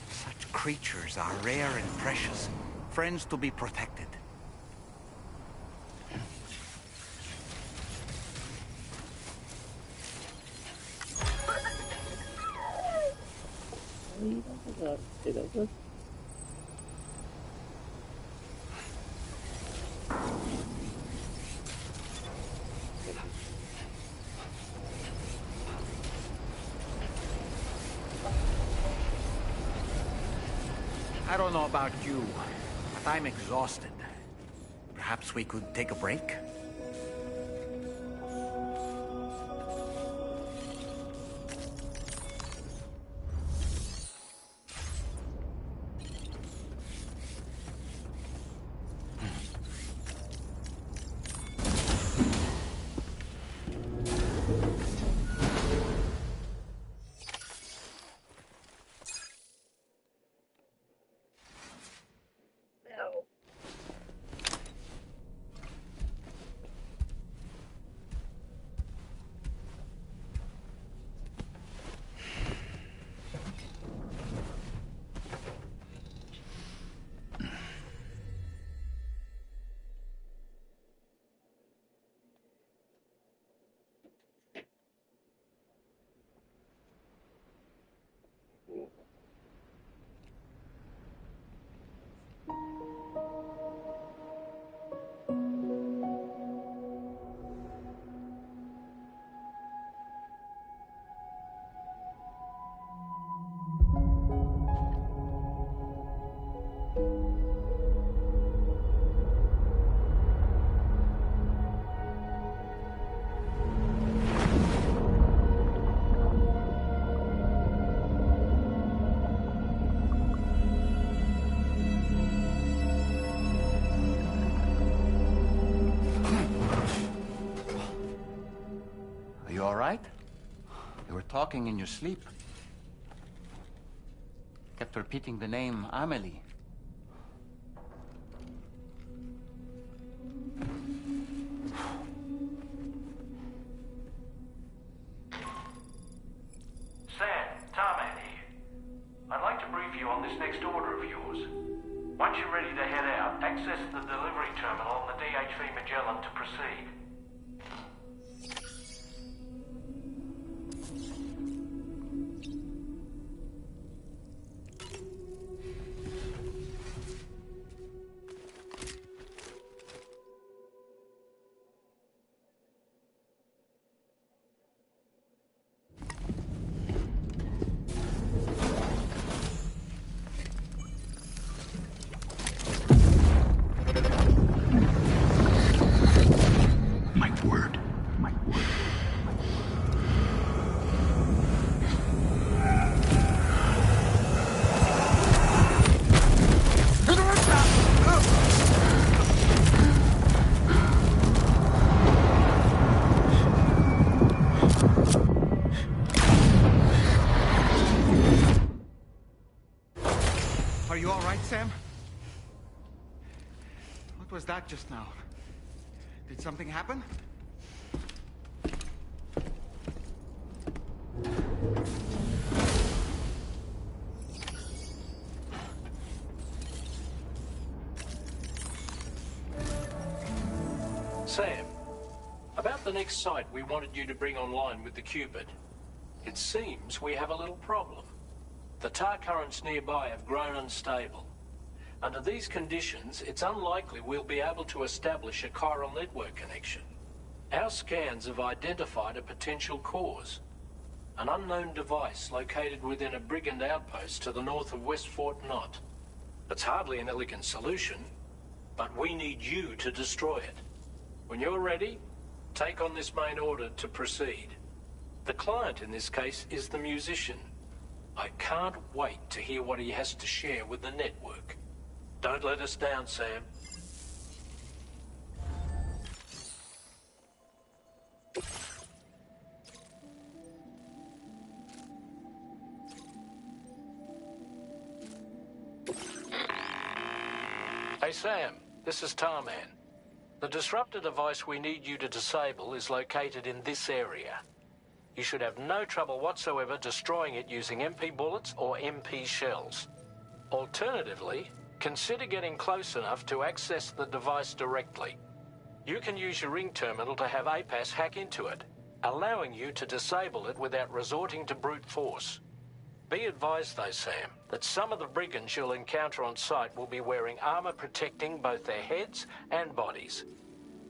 Such creatures are rare and precious. Friends to be protected. I don't know about you, but I'm exhausted. Perhaps we could take a break? Talking in your sleep. Kept repeating the name Amelie. Sam, Tarman here. I'd like to brief you on this next order of yours. Once you're ready to head out, access the delivery terminal on the DHV Magellan to proceed. Are you all right, Sam? What was that just now? Did something happen? Sam, about the next site we wanted you to bring online with the Cupid. It seems we have a little problem. The tar currents nearby have grown unstable. Under these conditions, it's unlikely we'll be able to establish a chiral network connection. Our scans have identified a potential cause. An unknown device located within a brigand outpost to the north of West Fort Knot. It's hardly an elegant solution, but we need you to destroy it. When you're ready, take on this main order to proceed. The client in this case is the musician. I can't wait to hear what he has to share with the network. Don't let us down, Sam. Hey, Sam, this is Tarman. The disruptor device we need you to disable is located in this area. you should have no trouble whatsoever destroying it using MP bullets or MP shells. Alternatively, consider getting close enough to access the device directly. You can use your ring terminal to have APAS hack into it, allowing you to disable it without resorting to brute force. Be advised though, Sam, that some of the brigands you'll encounter on site will be wearing armor protecting both their heads and bodies,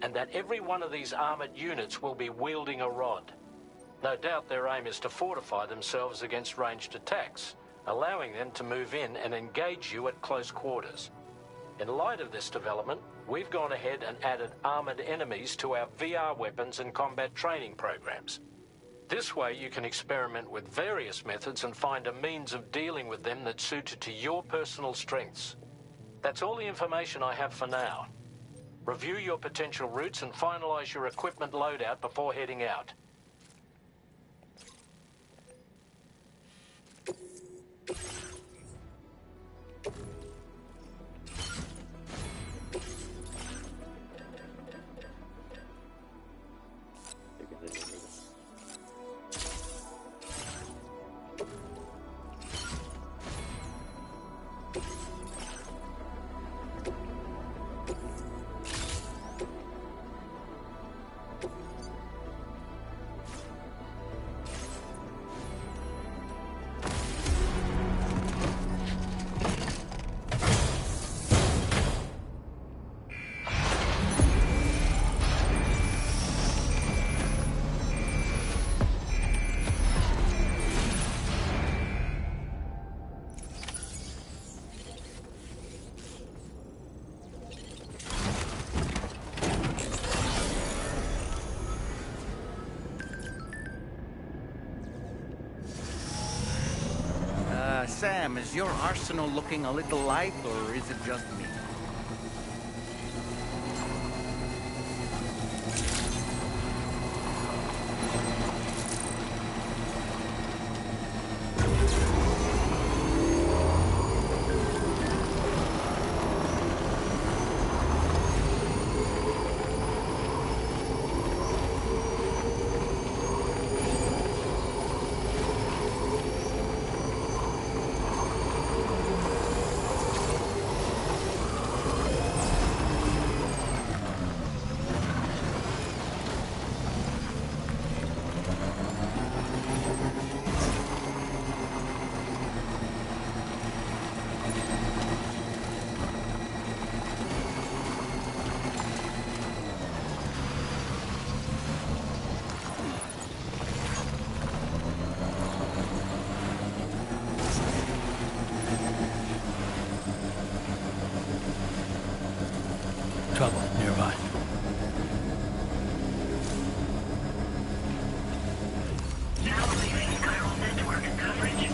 and that every one of these armored units will be wielding a rod. No doubt their aim is to fortify themselves against ranged attacks, allowing them to move in and engage you at close quarters. In light of this development, we've gone ahead and added armored enemies to our VR weapons and combat training programs. This way you can experiment with various methods and find a means of dealing with them that's suited to your personal strengths. That's all the information I have for now. Review your potential routes and finalize your equipment loadout before heading out. Sam, is your arsenal looking a little light, or is it just me? Trouble nearby. Now leaving chiral network coverage.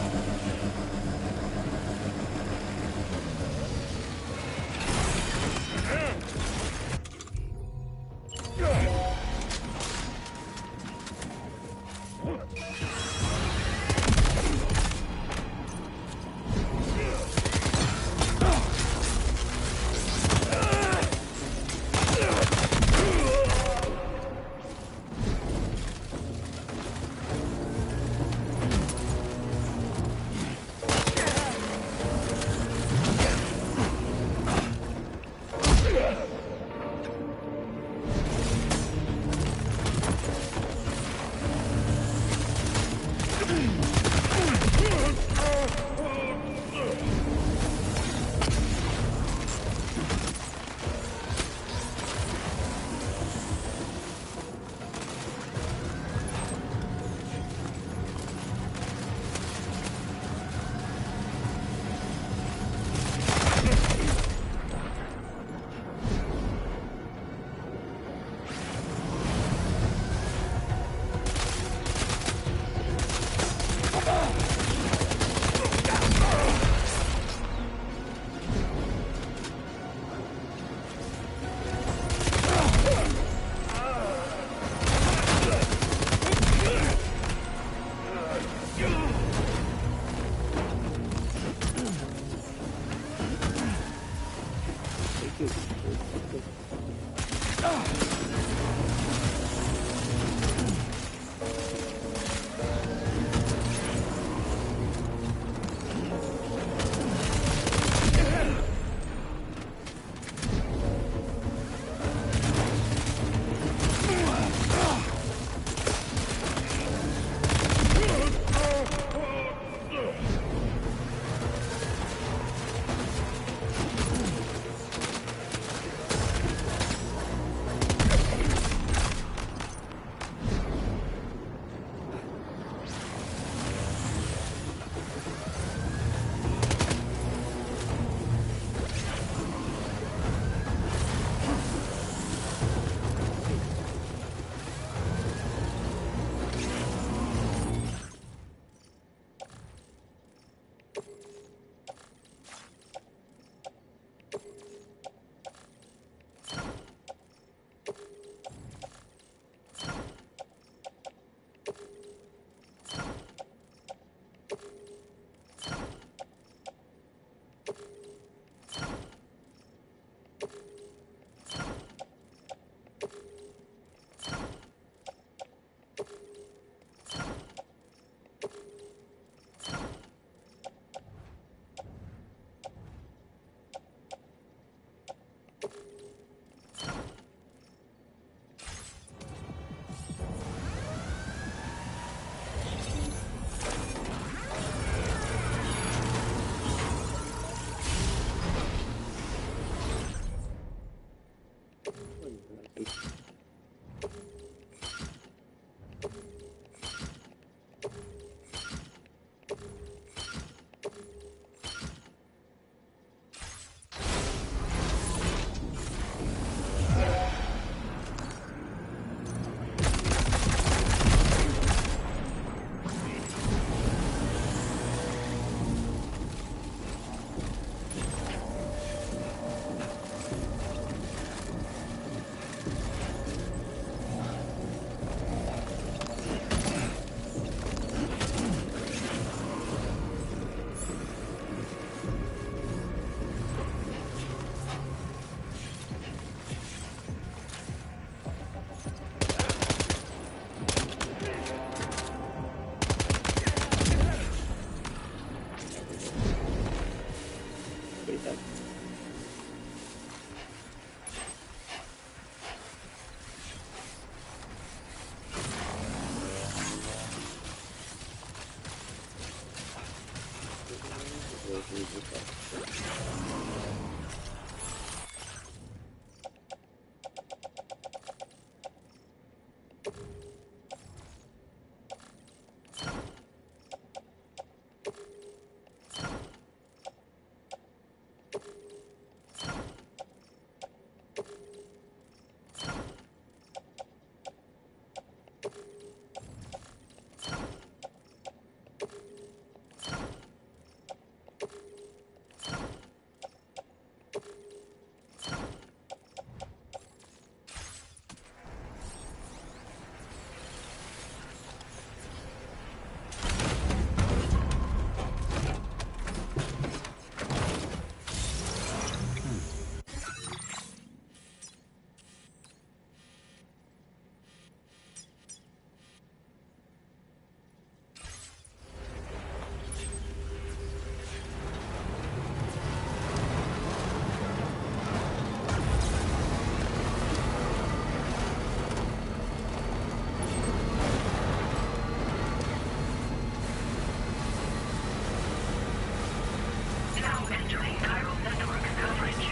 Entering chiral network coverage.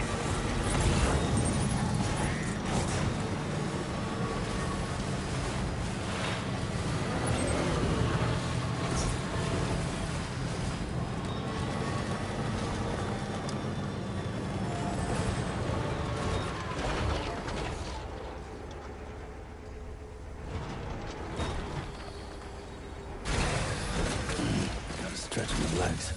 Gotta stretch my legs.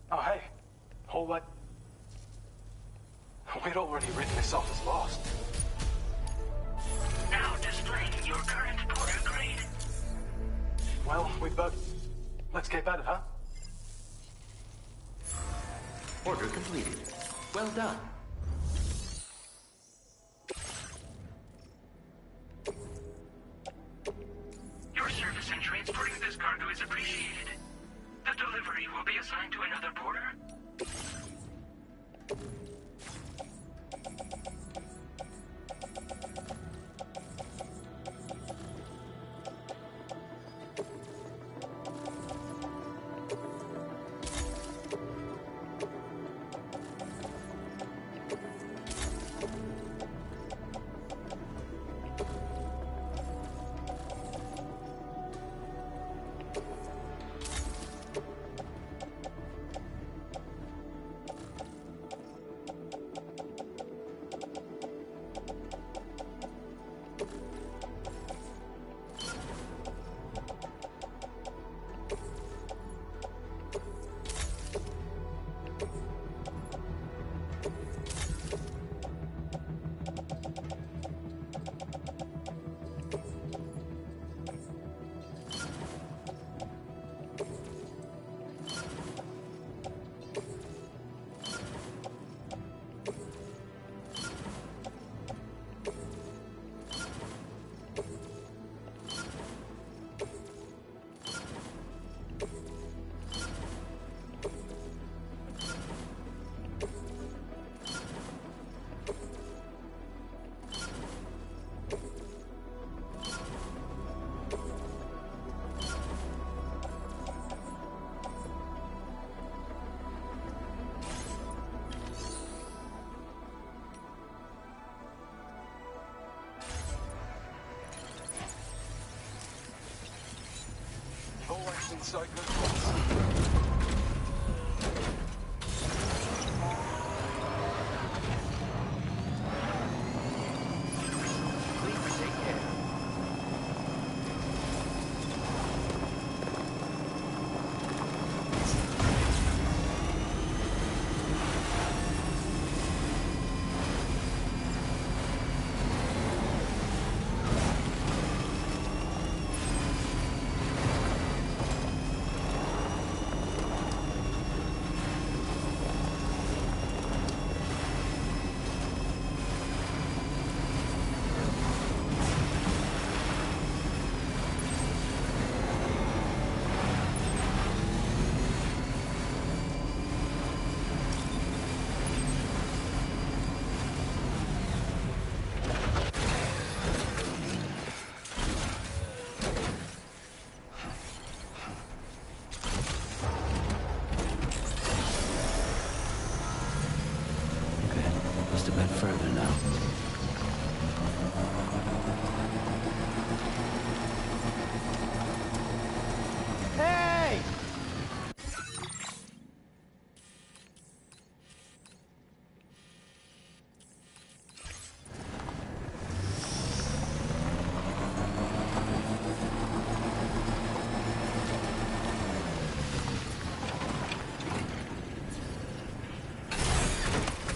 Oh, hey. Hold that. We'd already written this off as lost. Now displaying your current porter grade. Well, we both... Let's get at it, huh? Order completed. Well done. Your service in transporting this cargo is appreciated. The delivery will be assigned to another porter. Always been so good for us. Please take care. Hey!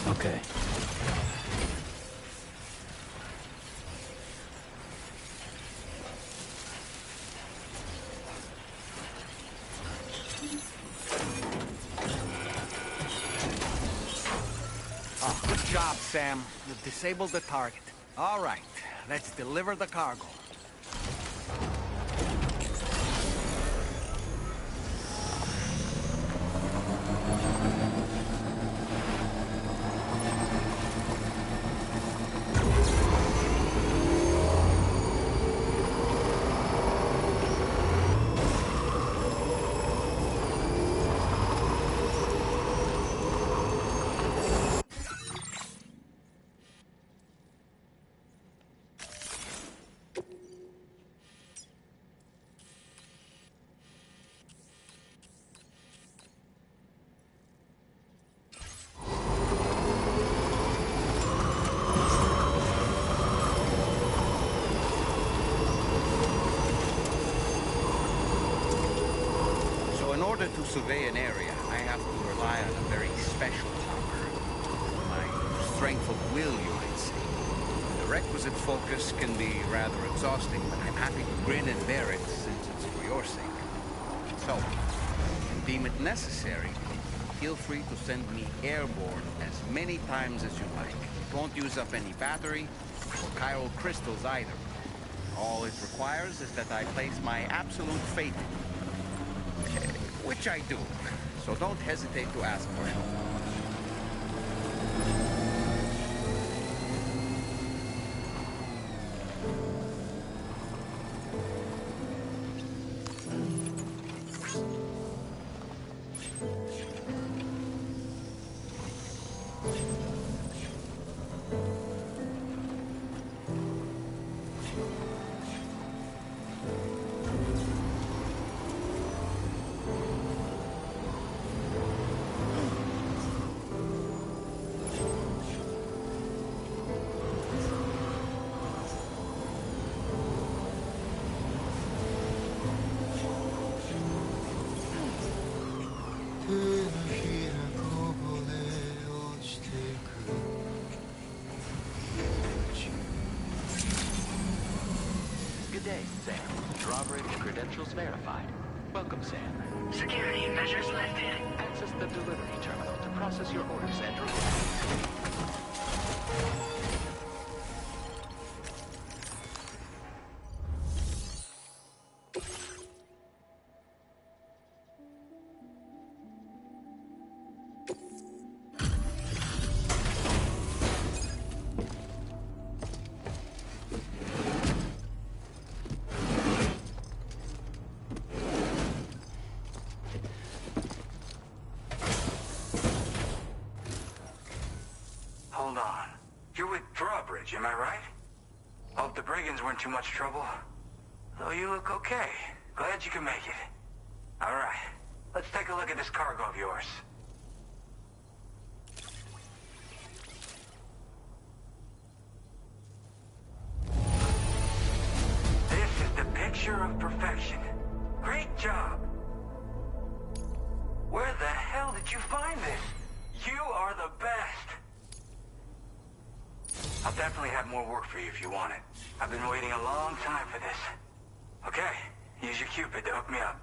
Okay. Oh, good job, Sam. You've disabled the target. All right, let's deliver the cargo. In order to survey an area, I have to rely on a very special power. My strength of will, you might say. The requisite focus can be rather exhausting, but I'm happy to grin and bear it since it's for your sake. So, if you deem it necessary, feel free to send me airborne as many times as you like. It won't use up any battery or chiral crystals either. All it requires is that I place my absolute faith in you. Which I do, so don't hesitate to ask for help. Good day, Sam. Drawbridge credentials verified. Welcome, Sam. Security measures lifted. Access the delivery terminal to process your orders and requests. Hold on. You're with Drawbridge, am I right? Hope the brigands weren't too much trouble. Though you look okay. Glad you can make it. All right. Let's take a look at this cargo of yours. This is the picture of perfection. Great job. Where the hell did you find this? You are the best. I'll definitely have more work for you if you want it. I've been waiting a long time for this. Okay, use your Cupid to hook me up.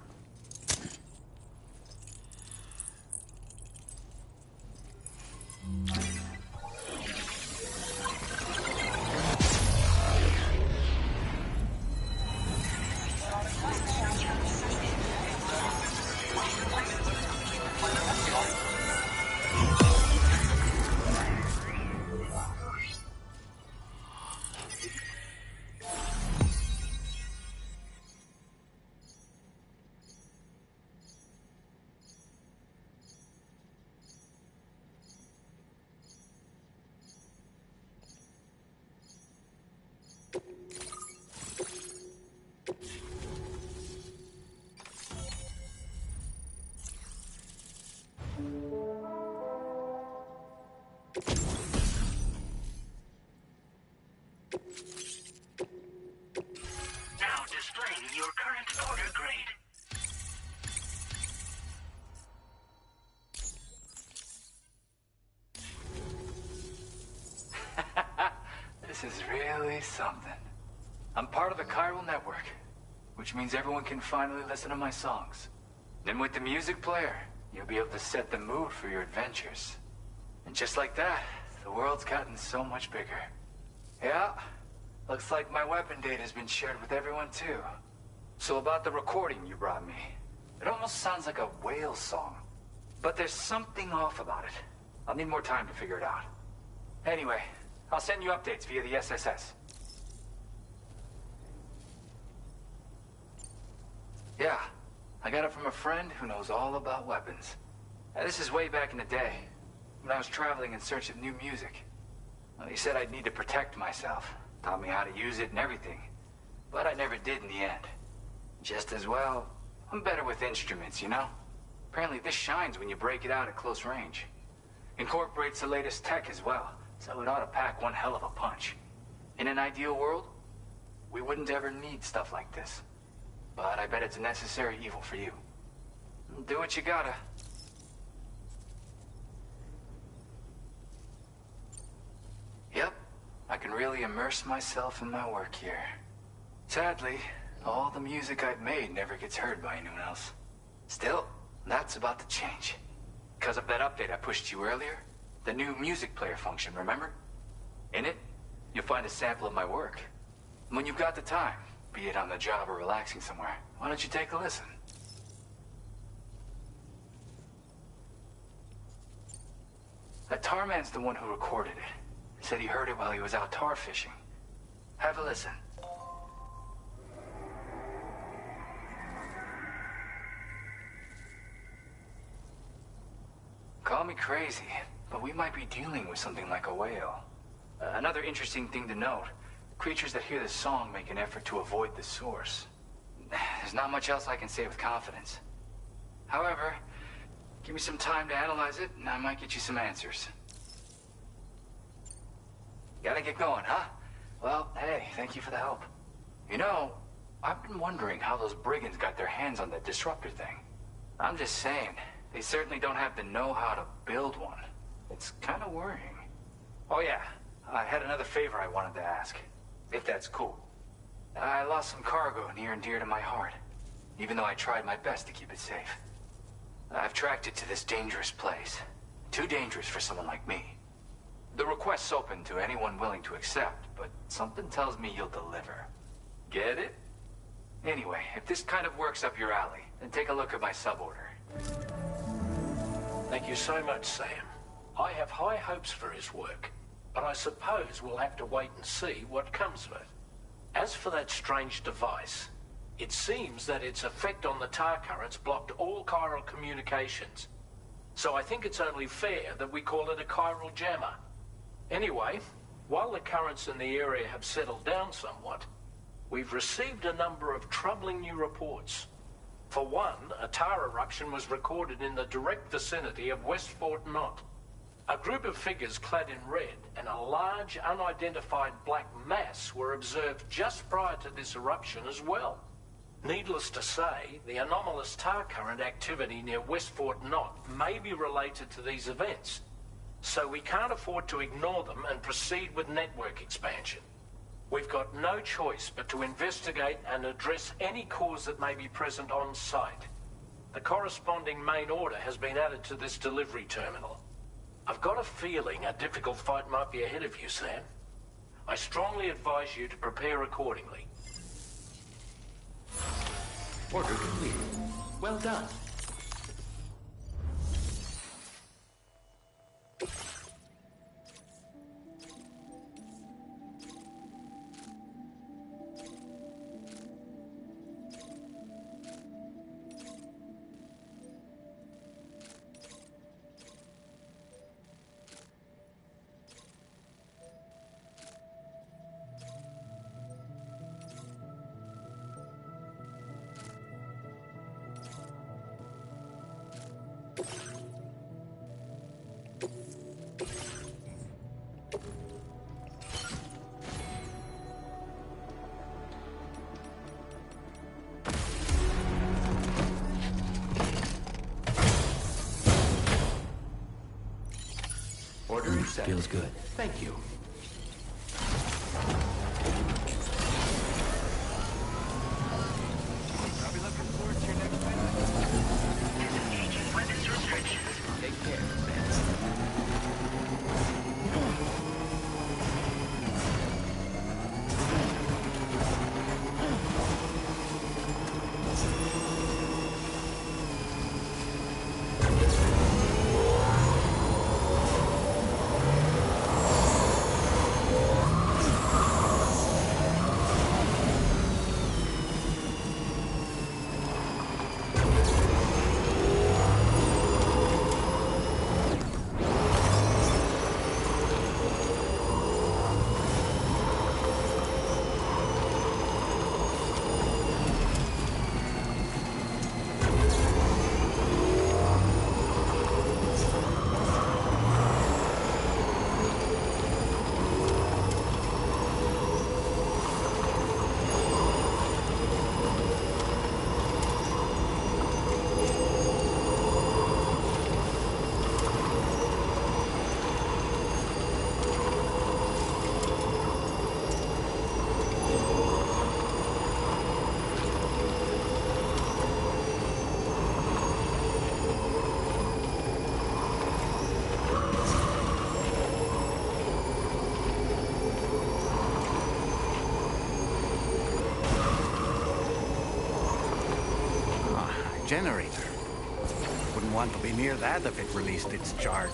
Now displaying your current order grade. This is really something. I'm part of the chiral network, which means everyone can finally listen to my songs. Then with the music player, you'll be able to set the mood for your adventures. And just like that, the world's gotten so much bigger. Yeah, looks like my weapon data has been shared with everyone too. So about the recording you brought me, it almost sounds like a whale song. But there's something off about it. I'll need more time to figure it out. Anyway, I'll send you updates via the SSS. Yeah, I got it from a friend who knows all about weapons. Now, this is way back in the day, when I was traveling in search of new music. Well, he said I'd need to protect myself, taught me how to use it and everything. But I never did in the end. Just as well, I'm better with instruments, you know? Apparently this shines when you break it out at close range. Incorporates the latest tech as well, so it ought to pack one hell of a punch. In an ideal world, we wouldn't ever need stuff like this. But I bet it's a necessary evil for you. Do what you gotta. Yep, I can really immerse myself in my work here. Sadly, all the music I've made never gets heard by anyone else. Still, that's about to change. Because of that update I pushed you earlier, the new music player function, remember? In it, you'll find a sample of my work. When you've got the time, be it on the job or relaxing somewhere, why don't you take a listen? That tar man's the one who recorded it. He said he heard it while he was out tar fishing. Have a listen. Call me crazy, but we might be dealing with something like a whale. Another interesting thing to note, creatures that hear this song make an effort to avoid the source. There's not much else I can say with confidence. However, give me some time to analyze it, and I might get you some answers. Gotta get going, huh? Well, hey, thank you for the help. You know, I've been wondering how those brigands got their hands on that disruptor thing. I'm just saying, they certainly don't have the know-how to build one. It's kind of worrying. Oh yeah, I had another favor I wanted to ask, if that's cool. I lost some cargo near and dear to my heart, even though I tried my best to keep it safe. I've tracked it to this dangerous place. Too dangerous for someone like me. The request's open to anyone willing to accept, but something tells me you'll deliver. Get it? Anyway, if this kind of works up your alley, then take a look at my suborder. Thank you so much, Sam. I have high hopes for his work, but I suppose we'll have to wait and see what comes of it. As for that strange device, it seems that its effect on the tar currents blocked all chiral communications. So I think it's only fair that we call it a chiral jammer. Anyway, while the currents in the area have settled down somewhat, we've received a number of troubling new reports. For one, a tar eruption was recorded in the direct vicinity of West Fort Knot. A group of figures clad in red and a large unidentified black mass were observed just prior to this eruption as well. Needless to say, the anomalous tar current activity near West Fort Knot may be related to these events, so we can't afford to ignore them and proceed with network expansion. We've got no choice but to investigate and address any cause that may be present on site. The corresponding main order has been added to this delivery terminal. I've got a feeling a difficult fight might be ahead of you, Sam. I strongly advise you to prepare accordingly. Order complete. Well done. Order accepted. Feels good. Thank you. I'll be looking forward to your next visit. Disengaging weapons restrictions. Take care, Vance. Generator. Wouldn't want to be near that if it released its charge.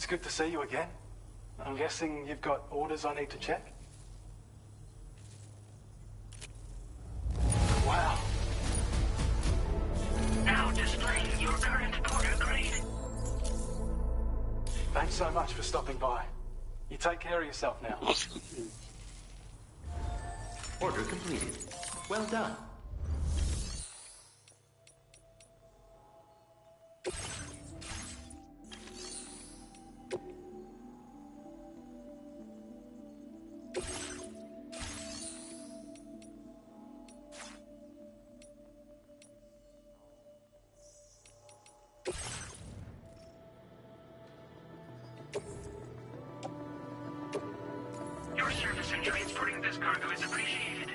Good to see you again. I'm guessing you've got orders I need to check? Wow. Now displaying your current order grade. Thanks so much for stopping by. You take care of yourself now. Order completed. Well done. Your service in transporting this cargo is appreciated.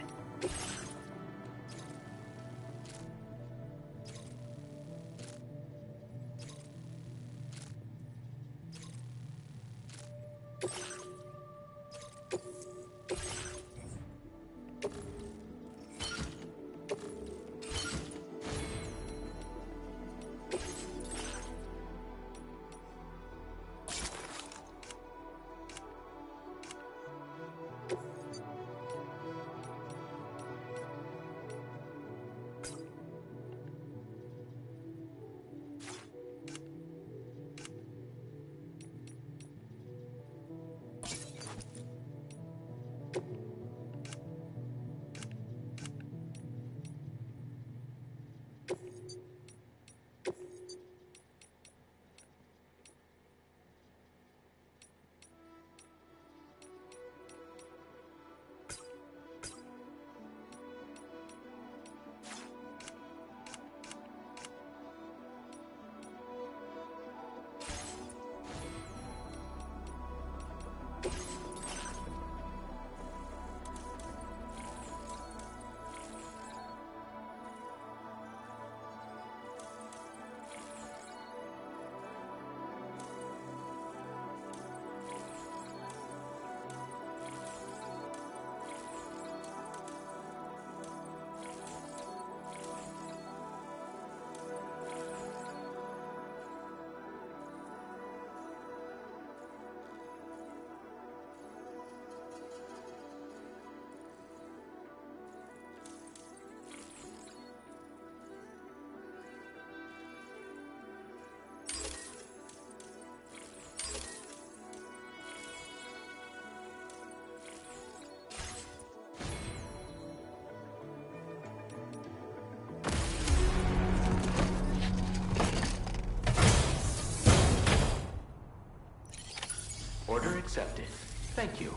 accepted. Thank you.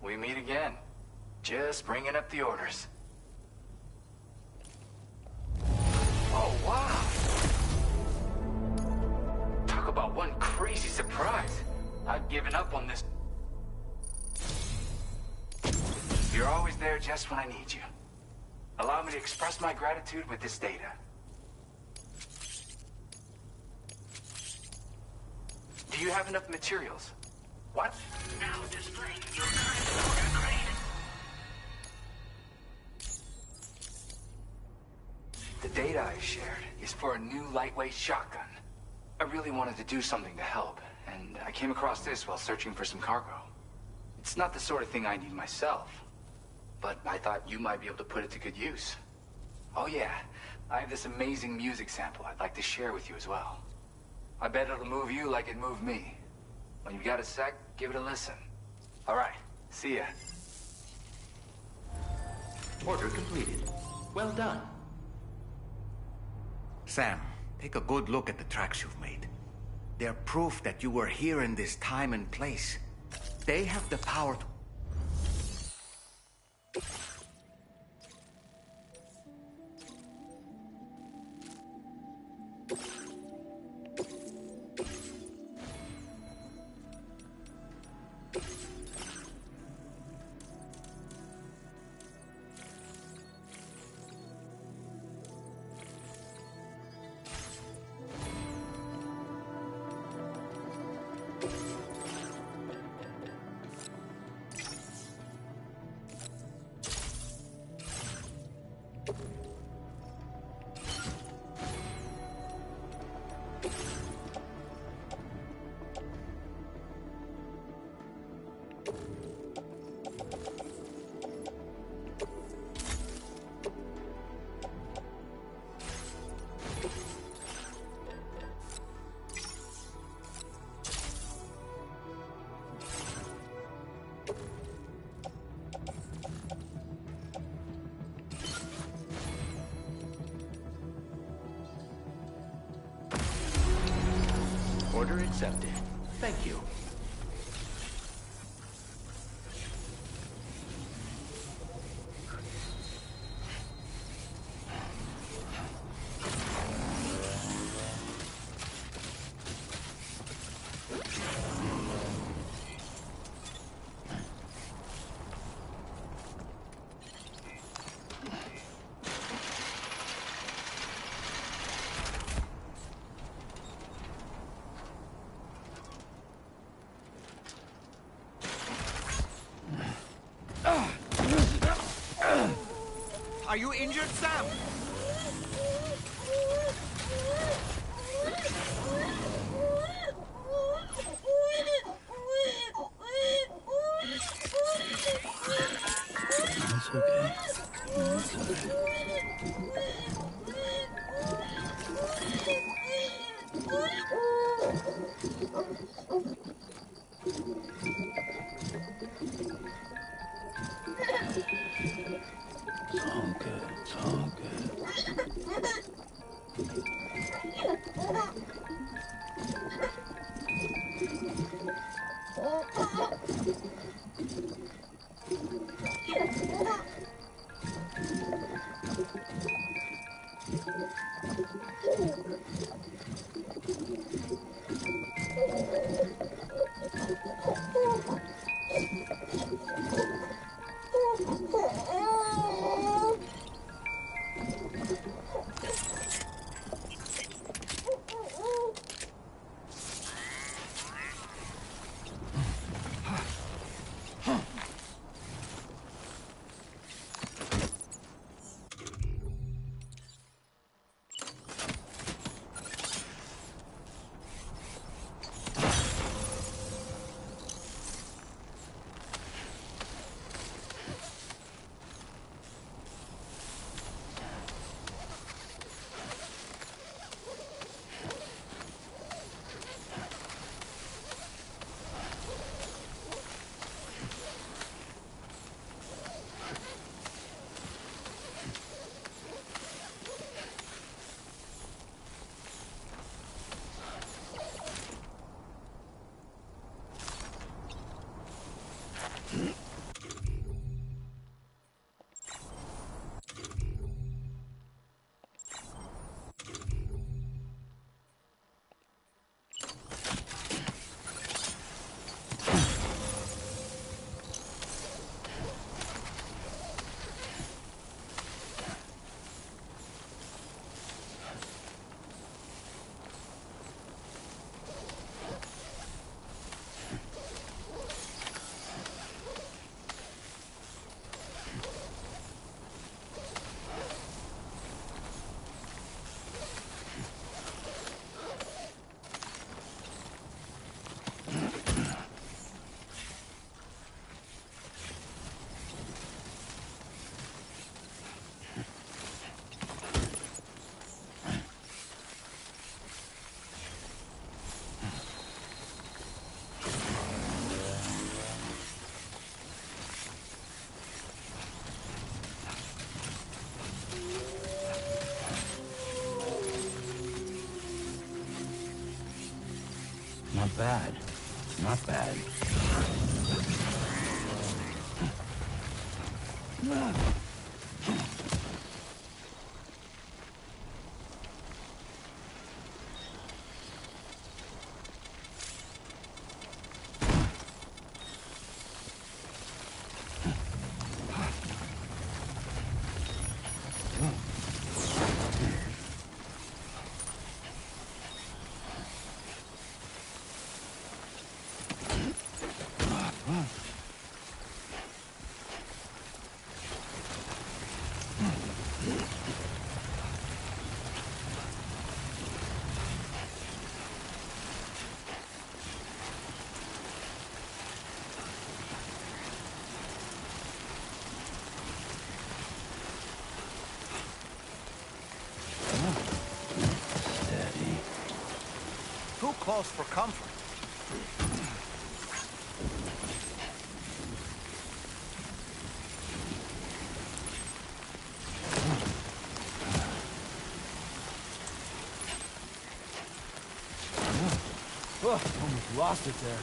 We meet again. Just bringing up the orders. Oh, wow. Talk about one crazy surprise. I've given up on this. You're always there just when I need you. Allow me to express my gratitude with this data. Do you have enough materials? What? Now displaying your current order grade. The data I shared is for a new lightweight shotgun. I really wanted to do something to help, and I came across this while searching for some cargo. It's not the sort of thing I need myself, but I thought you might be able to put it to good use. Oh yeah, I have this amazing music sample I'd like to share with you as well. I bet it'll move you like it moved me. When you've got a sec, give it a listen. All right, see ya. Order completed. Well done. Sam, take a good look at the tracks you've made. They're proof that you were here in this time and place. They have the power to... Order accepted. Thank you. Are you injured, Sam? It's okay. It's all right. It's all good. It's all good. Not bad. Not bad. Too close for comfort. Almost lost it there.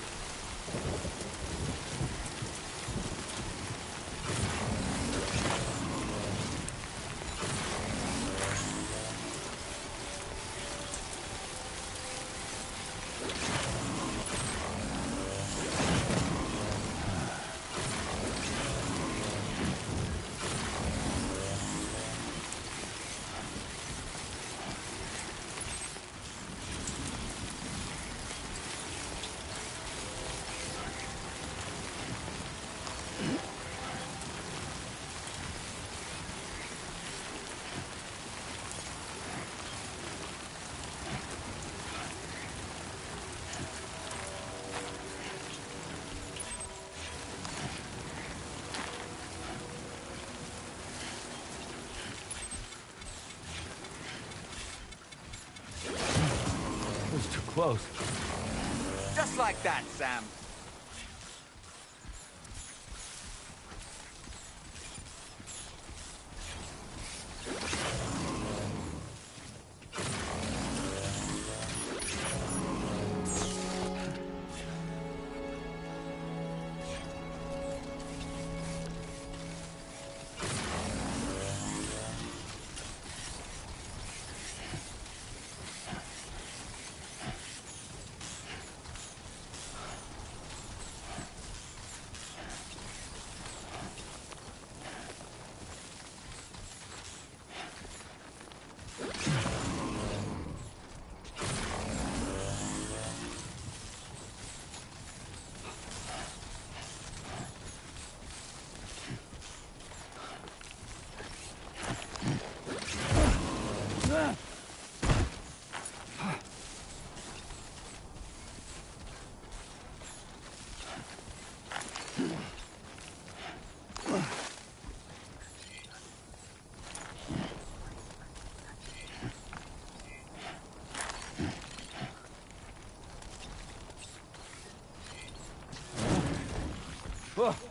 Close. Just like that, Sam.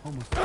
Almost.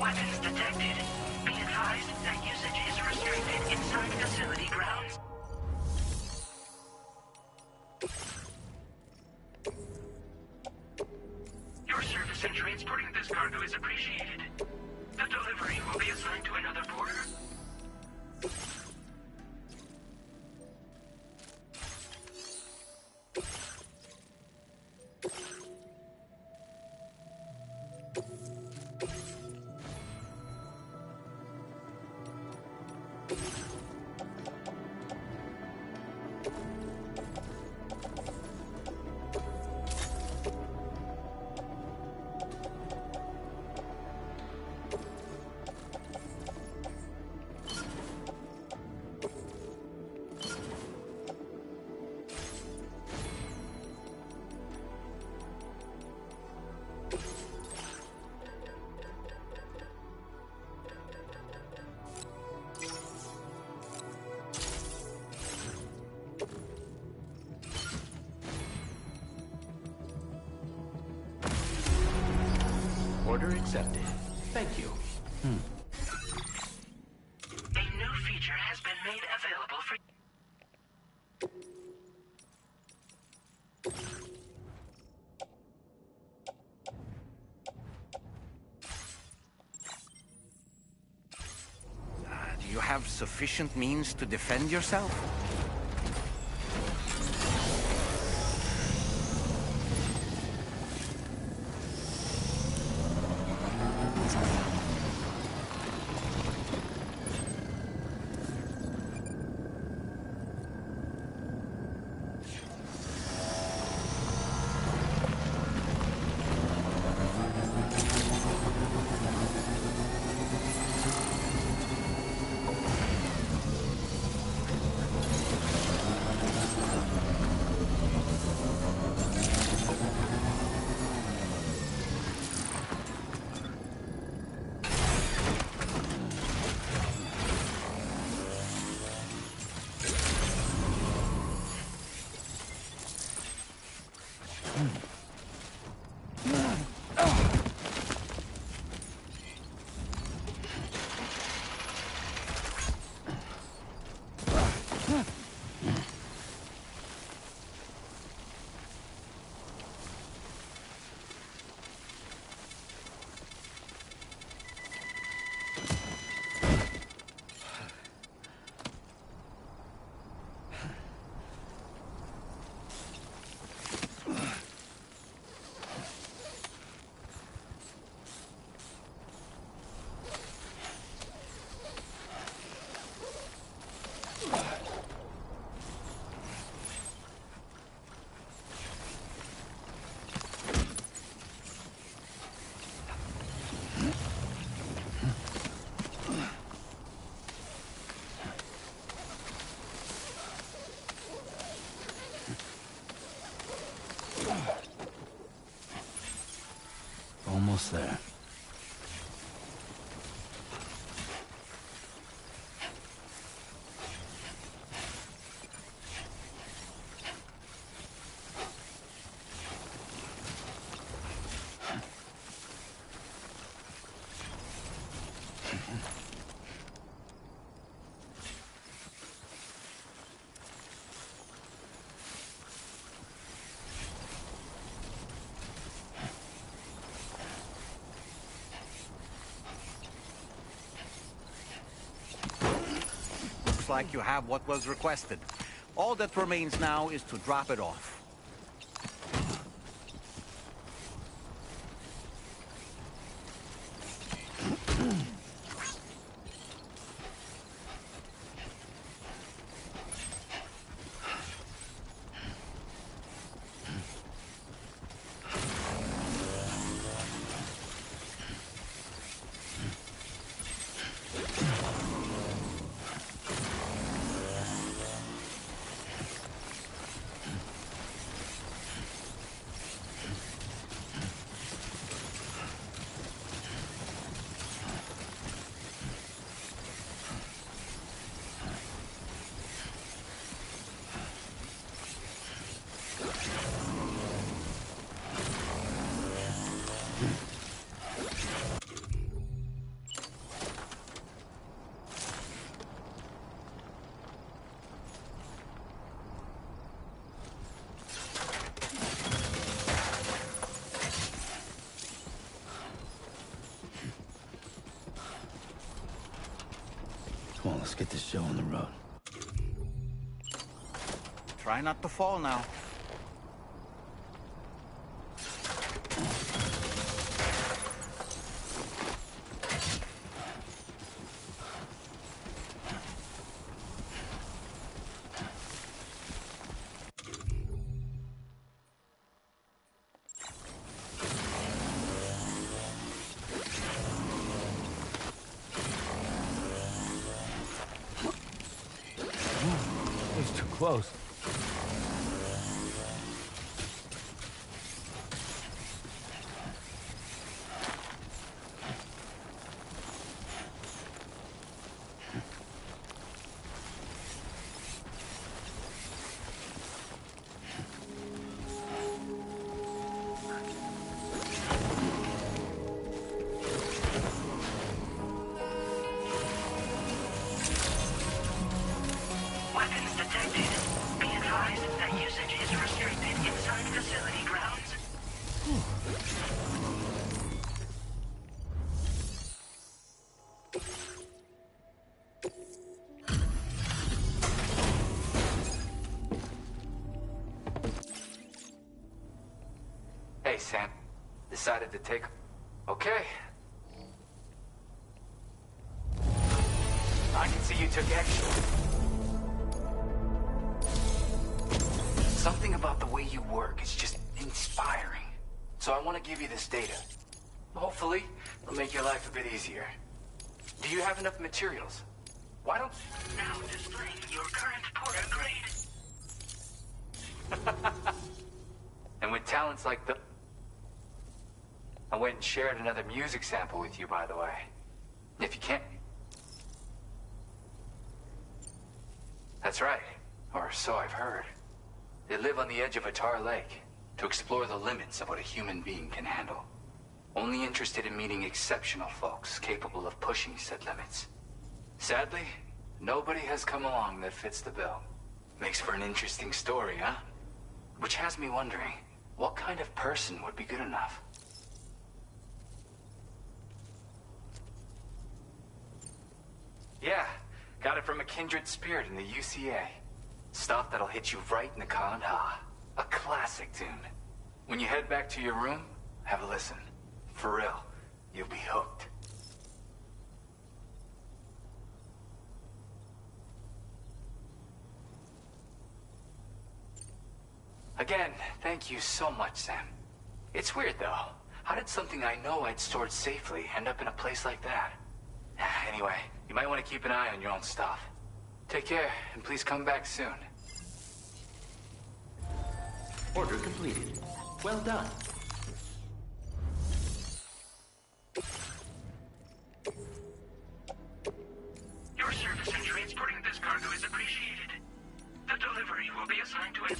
Weapons detected. Be advised that usage is restricted inside facility grounds. Your service in transporting this cargo is appreciated. The delivery will be assigned to another porter. Order accepted. Thank you. A new feature has been made available for... you have sufficient means to defend yourself? Almost there. Looks like you have what was requested. All that remains now is to drop it off. Come on, let's get this show on the road. Try not to fall now. Close. Weapons detected. Be advised that usage is restricted inside facility grounds. Hey, Sam. Decided to take... Okay. I can see you took action. Something about the way you work is just inspiring. So I want to give you this data. Hopefully, it'll make your life a bit easier. Do you have enough materials? Why don't... Now displaying your current porter grade. And with talents like the... I went and shared another music sample with you, by the way. If you can't... That's right. Or so I've heard. They live on the edge of a tar lake to explore the limits of what a human being can handle. Only interested in meeting exceptional folks capable of pushing said limits. Sadly, nobody has come along that fits the bill. Makes for an interesting story, huh? Which has me wondering, what kind of person would be good enough? Yeah, got it from a kindred spirit in the UCA. Stuff that'll hit you right in the Kandha. A classic tune. When you head back to your room, have a listen. For real, you'll be hooked. Again, thank you so much, Sam. It's weird, though. How did something I know I'd stored safely end up in a place like that? Anyway, you might want to keep an eye on your own stuff. Take care, and please come back soon. Order completed. Well done. Your service in transporting this cargo is appreciated. The delivery will be assigned to it.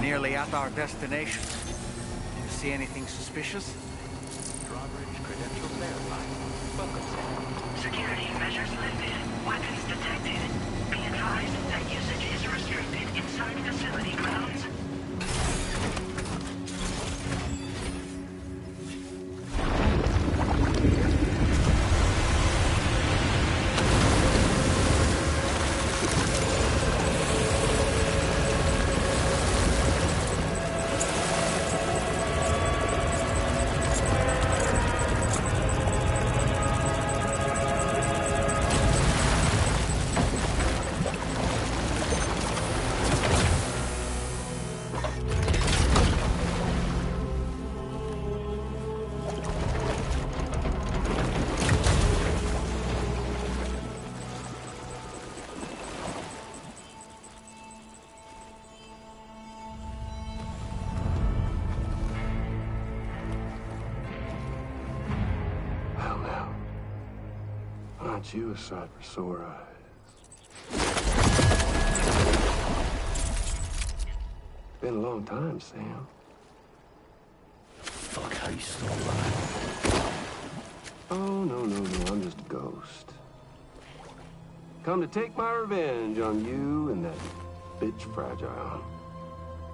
Nearly at our destination. Do you see anything suspicious? Drawbridge credentials verified. Welcome, Sam. Security measures lifted. Weapons detected. Be advised that usage is restricted inside facility grounds. Aren't you a sight for sore eyes? Been a long time, Sam. Fuck, how you still alive? Oh, no, I'm just a ghost. Come to take my revenge on you and that bitch Fragile.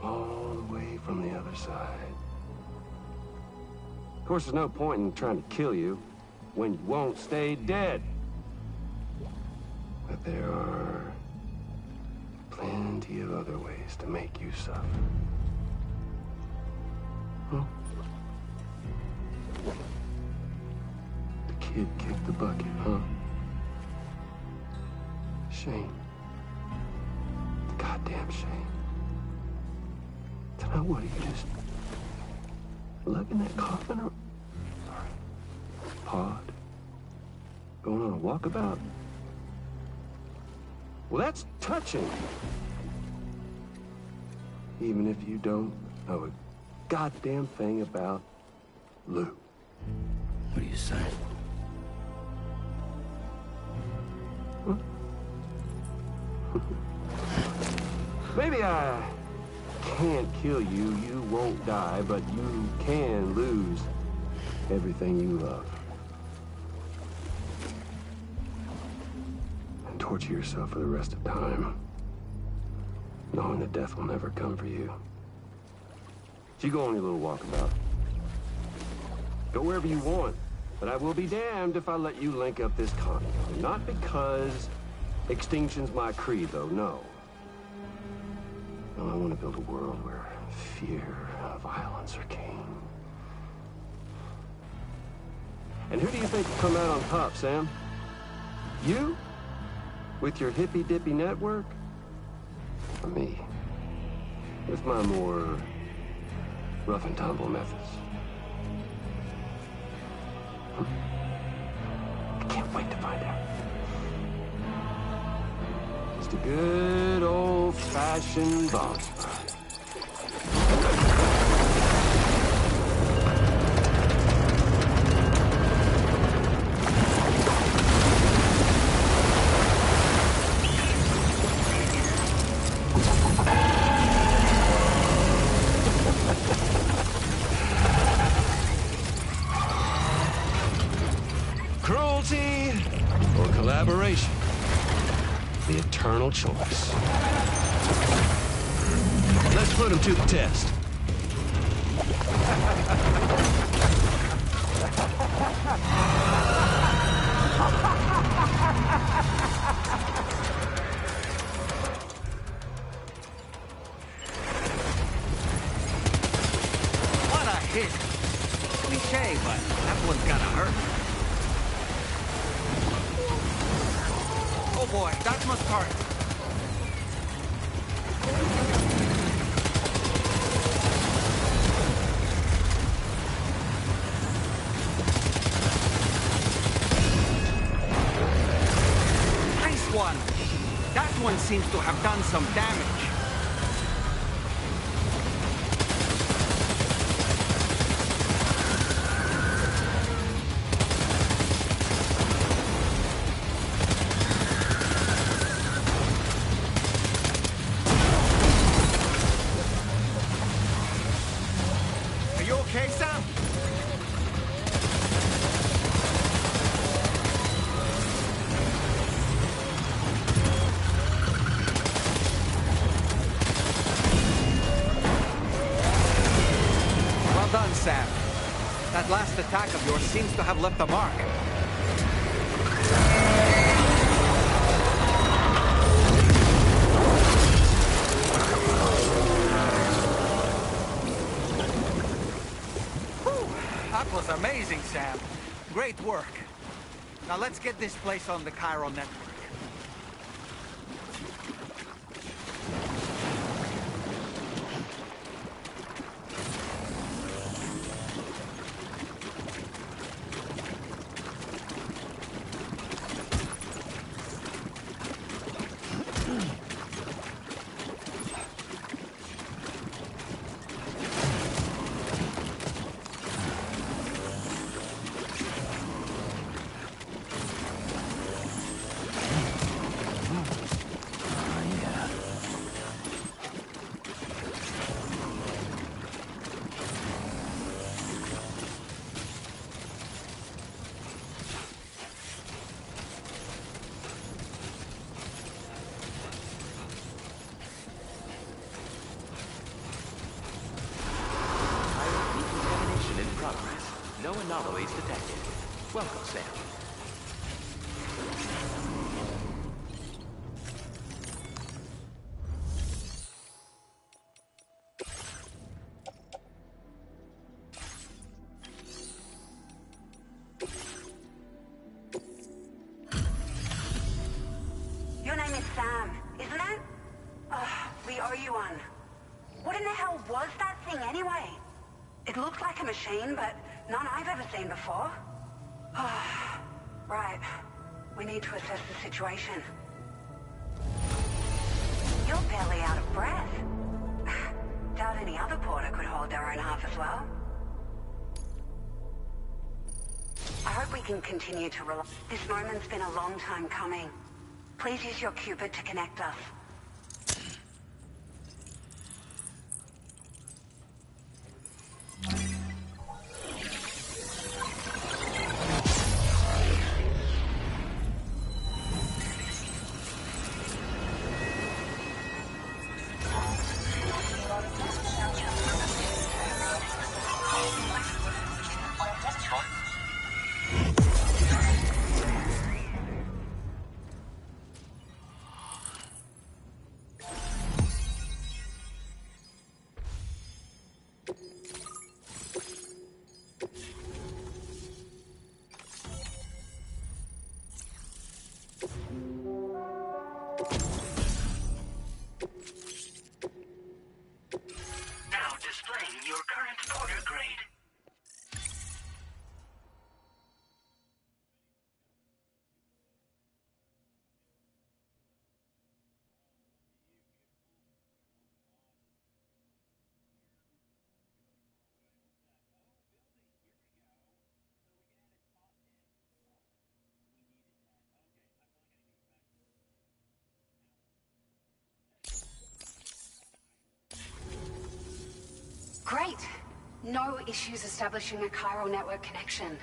All the way from the other side. Of course, there's no point in trying to kill you when you won't stay dead. But there are plenty of other ways to make you suffer. Huh? The kid kicked the bucket, huh? Shame. Goddamn shame. Tonight, what are you just lugging that coffin or pod? Going on a walkabout? Well, that's touching. Even if you don't know a goddamn thing about Lou. What do you say? Huh? Maybe I can't kill you, you won't die, but you can lose everything you love. And torture yourself for the rest of time, knowing that death will never come for you. So you go on your little walkabout. Go wherever you want, but I will be damned if I let you link up this continent. Not because extinction's my creed, though, no. No, I want to build a world where fear and violence are king. And who do you think will come out on top, Sam? You? With your hippy-dippy network? Or me? With my more rough and tumble methods? I can't wait to find out. Just a good old-fashioned boss fight. Cruelty or collaboration? The eternal choice. Let's put him to the test. What a hit. Cliche, but that one's gotta hurt. Oh boy, that must hurt. Nice one. That one seems to have done some damage. Okay, Sam? Well done, Sam. That last attack of yours seems to have left a mark. That was amazing, Sam. Great work. Now let's get this place on the Cairo network. Welcome, Sam. Your name is Sam, isn't it? Oh, we owe you one. What in the hell was that thing anyway? It looked like a machine, but none I've ever seen before. Oh, right. We need to assess the situation. You're barely out of breath. Doubt any other porter could hold their own half as well. I hope we can continue to rely. This moment's been a long time coming. Please use your Cupid to connect us. Now displaying your current porter grade. Great. No issues establishing a chiral network connection.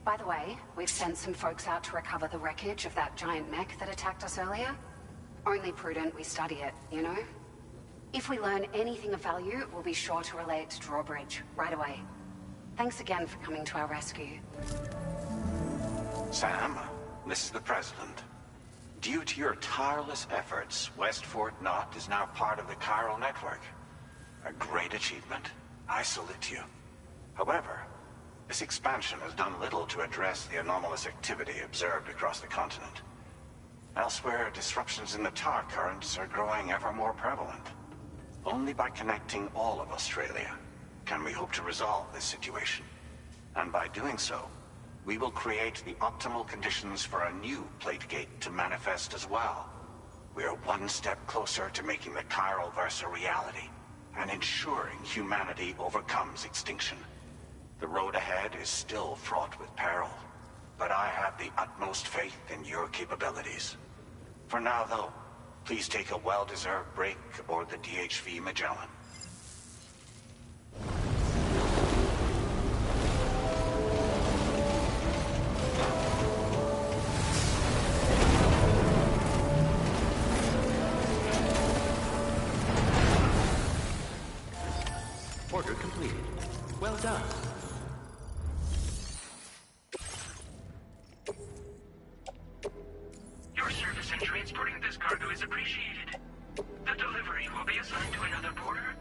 By the way, we've sent some folks out to recover the wreckage of that giant mech that attacked us earlier. Only prudent we study it, you know? If we learn anything of value, we'll be sure to relay it to Drawbridge right away. Thanks again for coming to our rescue. Sam, this is the President. Due to your tireless efforts, West Fort Knot is now part of the chiral network. A great achievement. I salute you. However, this expansion has done little to address the anomalous activity observed across the continent. Elsewhere, disruptions in the tar currents are growing ever more prevalent. Only by connecting all of Australia can we hope to resolve this situation. And by doing so, we will create the optimal conditions for a new Plategate to manifest as well. We are one step closer to making the chiral verse a reality, and ensuring humanity overcomes extinction. The road ahead is still fraught with peril, but I have the utmost faith in your capabilities. For now, though, please take a well-deserved break aboard the DHV Magellan. Order completed. Well done. Your service in transporting this cargo is appreciated. The delivery will be assigned to another porter.